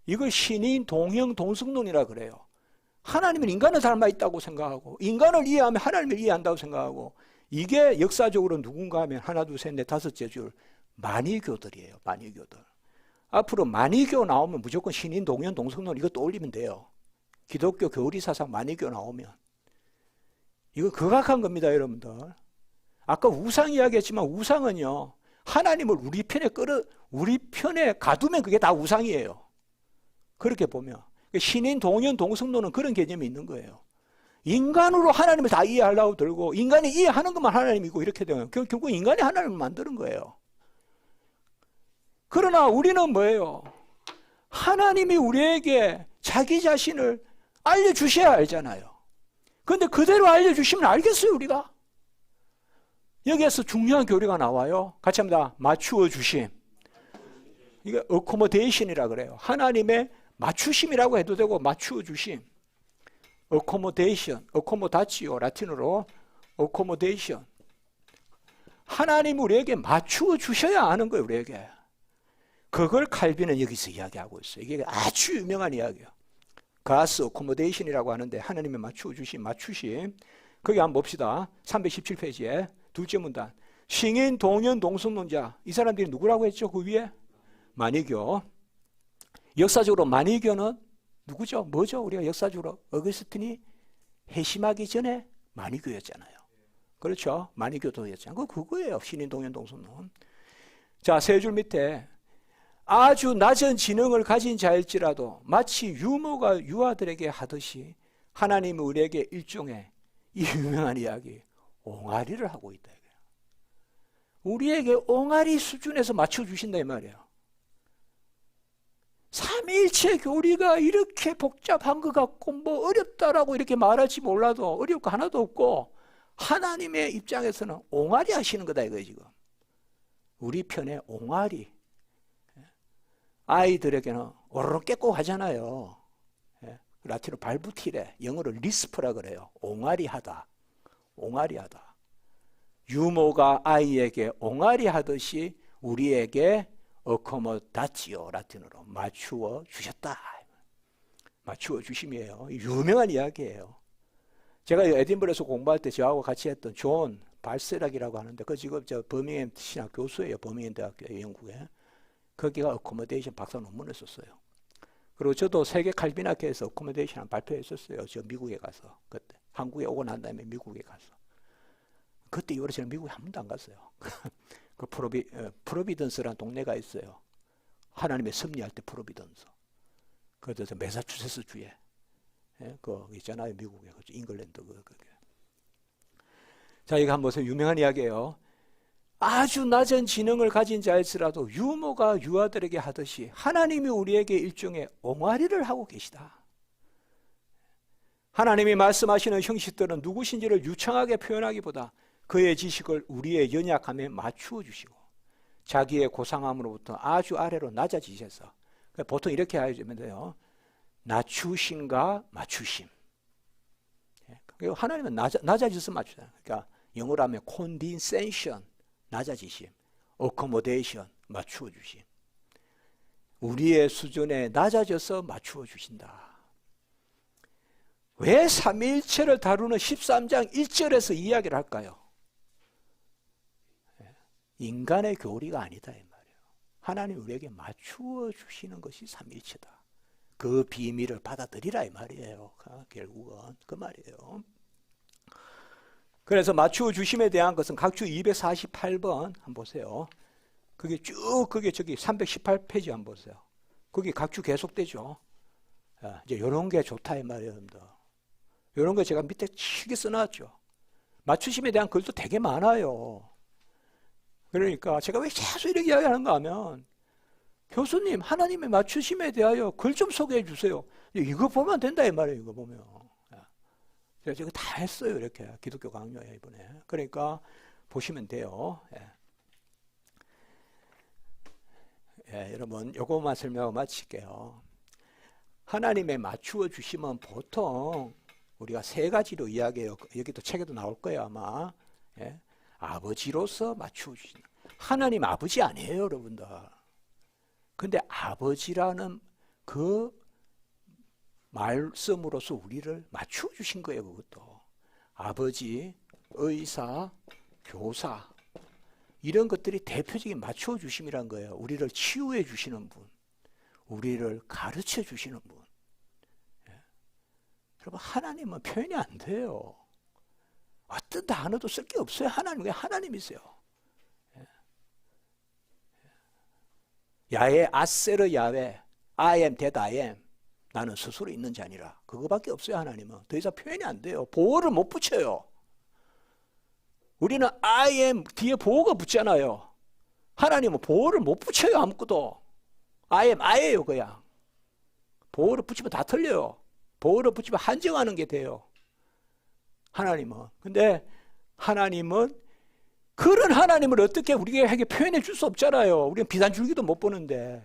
이걸 신인 동형 동성론이라 그래요. 하나님은 인간을 닮아 있다고 생각하고 인간을 이해하면 하나님을 이해한다고 생각하고 이게 역사적으로 누군가 하면 하나, 둘, 셋, 넷, 다섯째 줄 만이교들이에요. 만이교들. 앞으로 만이교 나오면 무조건 신인 동형 동성론 이거 떠올리면 돼요. 기독교 교리 사상 만이교 나오면. 이거 극악한 겁니다, 여러분들. 아까 우상 이야기했지만 우상은요, 하나님을 우리 편에 가두면 그게 다 우상이에요. 그렇게 보면. 신인, 동연, 동성론은 그런 개념이 있는 거예요. 인간으로 하나님을 다 이해하려고 들고, 인간이 이해하는 것만 하나님이고, 이렇게 되면 결국 인간이 하나님을 만드는 거예요. 그러나 우리는 뭐예요? 하나님이 우리에게 자기 자신을 알려주셔야 알잖아요. 그런데 그대로 알려주시면 알겠어요, 우리가? 여기에서 중요한 교리가 나와요. 같이 합니다. 맞추어 주심. 이게 accommodation이라 그래요. 하나님의 맞추심이라고 해도 되고 맞추어 주심. accommodation, accommodatio 라틴어로 accommodation. 하나님 우리에게 맞추어 주셔야 하는 거예요, 우리에게. 그걸 칼빈은 여기서 이야기하고 있어요. 이게 아주 유명한 이야기예요. God's accommodation이라고 하는데 하나님의 맞추어 주심, 맞추심. 거기 한번 봅시다. 317페이지에 둘째 문단. 신인, 동연, 동성론자. 이 사람들이 누구라고 했죠? 그 위에? 만이교. 역사적으로 만이교는 누구죠? 뭐죠? 우리가 역사적으로 어거스틴이 회심하기 전에 만이교였잖아요. 그렇죠? 만이교도였잖아요. 그거예요. 신인, 동연, 동성론. 자, 세 줄 밑에 아주 낮은 지능을 가진 자일지라도 마치 유모가 유아들에게 하듯이 하나님이 우리에게 일종의 이 유명한 이야기 옹알이를 하고 있다. 우리에게 옹알이 수준에서 맞춰주신다 이 말이에요. 삼위일체 교리가 이렇게 복잡한 것 같고 뭐 어렵다라고 이렇게 말할지 몰라도 어려울 거 하나도 없고 하나님의 입장에서는 옹알이 하시는 거다 이거예요 지금. 우리 편에 옹알이. 아이들에게는 오르륵 깨고 하잖아요. 라틴어 발부티레, 영어로 리스프라 그래요. 옹알이 하다. 옹알이 하다. 유모가 아이에게 옹알이 하듯이 우리에게 어코모다치오 라틴어로 맞추어 주셨다. 맞추어 주심이에요. 유명한 이야기예요. 제가 에딘버러에서 공부할 때 저하고 같이 했던 존 발세락이라고 하는데 그 지금 저 버밍햄 신학 교수예요. 버밍햄 대학교 영국에. 거기가 어코모데이션 박사 논문을 썼어요. 그리고 저도 세계 칼빈학회에서 어코모데이션 발표했었어요. 저 미국에 가서 그때 한국에 오고 난 다음에 미국에 가서 그때 이후로 저는 미국에 한 번도 안 갔어요. 그 프로비던스라는 동네가 있어요. 하나님의 섭리할 때 프로비던스. 그래서 매사추세츠 주에 그 있잖아요 미국에 잉글랜드 그게. 자 이거 한번 보세요. 유명한 이야기예요. 아주 낮은 지능을 가진 자일지라도 유모가 유아들에게 하듯이 하나님이 우리에게 일종의 옹알이를 하고 계시다. 하나님이 말씀하시는 형식들은 누구신지를 유창하게 표현하기보다 그의 지식을 우리의 연약함에 맞추어 주시고 자기의 고상함으로부터 아주 아래로 낮아지셔서 보통 이렇게 하시면 돼요. 낮추심과 맞추심. 하나님은 낮아져서 맞추잖아요. 그러니까 영어로 하면 condescension 낮아지심, accommodation 맞추어 주심. 우리의 수준에 낮아져서 맞추어 주신다. 왜 삼위일체를 다루는 13장 1절에서 이야기를 할까요? 인간의 교리가 아니다 이 말이에요. 하나님 우리에게 맞추어 주시는 것이 삼위일체다. 그 비밀을 받아들이라 이 말이에요. 결국은 그 말이에요. 그래서 맞추어 주심에 대한 것은 각주 248번 한번 보세요. 그게 쭉 그게 저기 318페이지 한번 보세요. 거기 각주 계속되죠. 이제 이런 게 좋다 이 말이에요, 여러분들. 이런 거 제가 밑에 길게 써놨죠. 맞추심에 대한 글도 되게 많아요. 그러니까 제가 왜 계속 이렇게 이야기하는가 하면 교수님 하나님의 맞추심에 대하여 글 좀 소개해 주세요. 이거 보면 된다 이 말이에요. 이거 보면. 제가 이거 다 했어요. 이렇게 기독교 강요에 이번에. 그러니까 보시면 돼요. 여러분 요거만 설명하고 마칠게요. 하나님의 맞추어 주심은 보통 우리가 세 가지로 이야기해요. 여기도 책에도 나올 거예요, 아마. 예? 아버지로서 맞추어 주신. 하나님 아버지 아니에요, 여러분들. 근데 아버지라는 그 말씀으로서 우리를 맞추어 주신 거예요, 그것도. 아버지, 의사, 교사. 이런 것들이 대표적인 맞추어 주심이란 거예요. 우리를 치유해 주시는 분. 우리를 가르쳐 주시는 분. 예. 여러분, 하나님은 표현이 안 돼요. 어떤 단어도 쓸 게 없어요. 하나님, 왜 하나님이세요? 예. 야외, 아세르 야외, I am that I am. 나는 스스로 있는 자니라. 그거밖에 없어요, 하나님은. 더 이상 표현이 안 돼요. 보호를 못 붙여요. 우리는 I am 뒤에 보호가 붙잖아요. 하나님은 보호를 못 붙여요, 아무것도. I am I예요, 그냥. 보호를 붙이면 다 틀려요. 보호를 붙이면 한정하는 게 돼요. 하나님은. 근데 하나님은 그런 하나님을 어떻게 우리에게 표현해 줄 수 없잖아요. 우리는 비단줄기도 못 보는데.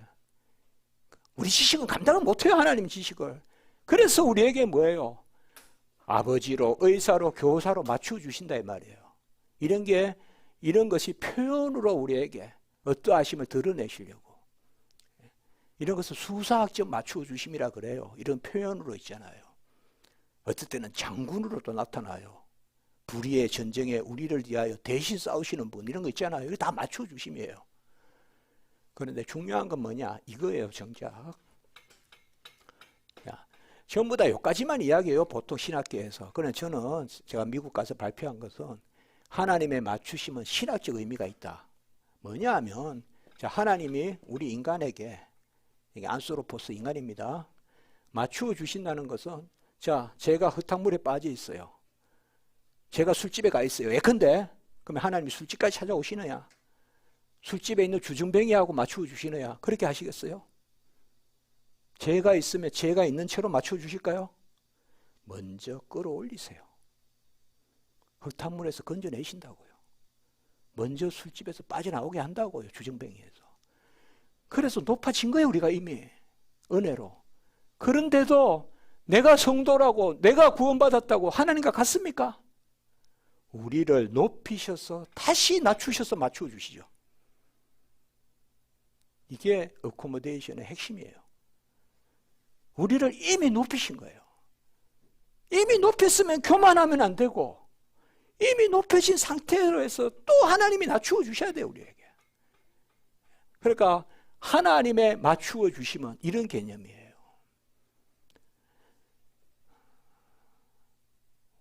우리 지식은 감당을 못해요, 하나님 지식을. 그래서 우리에게 뭐예요? 아버지로, 의사로, 교사로 맞추어 주신다 이 말이에요. 이런 것이 표현으로 우리에게 어떠하심을 드러내시려고. 이런 것을 수사학적 맞추어 주심이라 그래요. 이런 표현으로 있잖아요. 어떨 때는 장군으로도 나타나요. 불의의 전쟁에 우리를 위하여 대신 싸우시는 분, 이런 거 있잖아요. 이거 다 맞추어 주심이에요. 그런데 중요한 건 뭐냐? 이거예요, 정작. 전부 다 여기까지만 이야기해요, 보통 신학계에서. 그런데 저는 제가 미국 가서 발표한 것은 하나님의 맞추심은 신학적 의미가 있다. 뭐냐 하면, 자, 하나님이 우리 인간에게, 이게 안스로포스 인간입니다. 맞추어 주신다는 것은, 자, 제가 흙탕물에 빠져 있어요. 제가 술집에 가 있어요. 예컨대, 그러면 하나님이 술집까지 찾아오시느냐? 술집에 있는 주정뱅이하고 맞추어 주시느냐? 그렇게 하시겠어요? 제가 있으면 제가 있는 채로 맞추어 주실까요? 먼저 끌어올리세요. 흙탕물에서 건져내신다고요. 먼저 술집에서 빠져나오게 한다고요. 주정뱅이에서. 그래서 높아진 거예요, 우리가 이미. 은혜로. 그런데도 내가 성도라고, 내가 구원받았다고 하나님과 같습니까? 우리를 높이셔서 다시 낮추셔서 맞추어 주시죠. 이게 어코모데이션의 핵심이에요. 우리를 이미 높이신 거예요. 이미 높였으면 교만하면 안 되고, 이미 높여진 상태로 해서 또 하나님이 낮추어 주셔야 돼요, 우리에게. 그러니까 하나님의 맞추어 주심은 이런 개념이에요.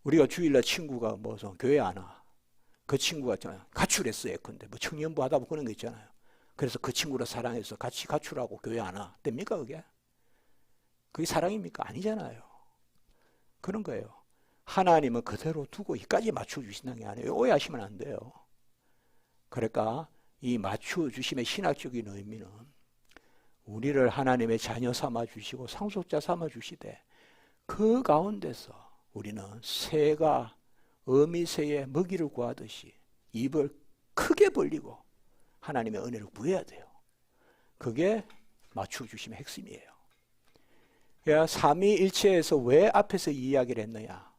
우리가 주일날 친구가 뭐서 교회 안 와. 그 친구가 가출했어요. 근데 뭐 청년부 하다 보고 그런 거 있잖아요. 그래서 그 친구를 사랑해서 같이 가출하고 교회 안 와. 됩니까, 그게? 그게 사랑입니까? 아니잖아요. 그런 거예요. 하나님은 그대로 두고 이까지 맞추어 주신다는 게 아니에요. 오해하시면 안 돼요. 그러니까 이 맞추어 주심의 신학적인 의미는 우리를 하나님의 자녀 삼아 주시고 상속자 삼아 주시되 그 가운데서 우리는 새가 어미새의 먹이를 구하듯이 입을 크게 벌리고 하나님의 은혜를 구해야 돼요. 그게 맞추어 주심의 핵심이에요. 삼위일체에서 왜 앞에서 이 이야기를 했느냐?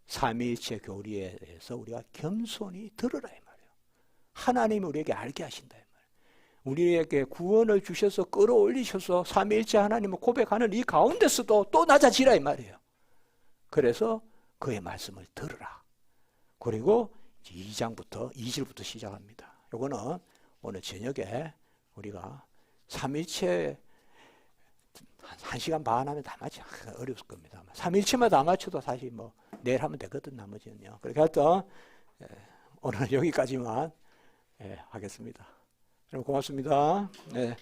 삼위일체 교리에 대해서 우리가 겸손히 들으라 이 말이에요. 하나님이 우리에게 알게 하신다 이 말이에요. 우리에게 구원을 주셔서 끌어올리셔서 삼위일체 하나님을 고백하는 이 가운데서도 또 낮아지라 이 말이에요. 그래서 그의 말씀을 들으라. 그리고 2절부터 시작합니다. 이거는 오늘 저녁에 우리가 삼위일체 1시간 반 하면 다 맞지 어려울 겁니다. 3일치만 다 맞춰도 사실 뭐 내일 하면 되거든, 나머지는요. 그렇게 하여튼 오늘 여기까지만 하겠습니다. 여러분 고맙습니다. 네.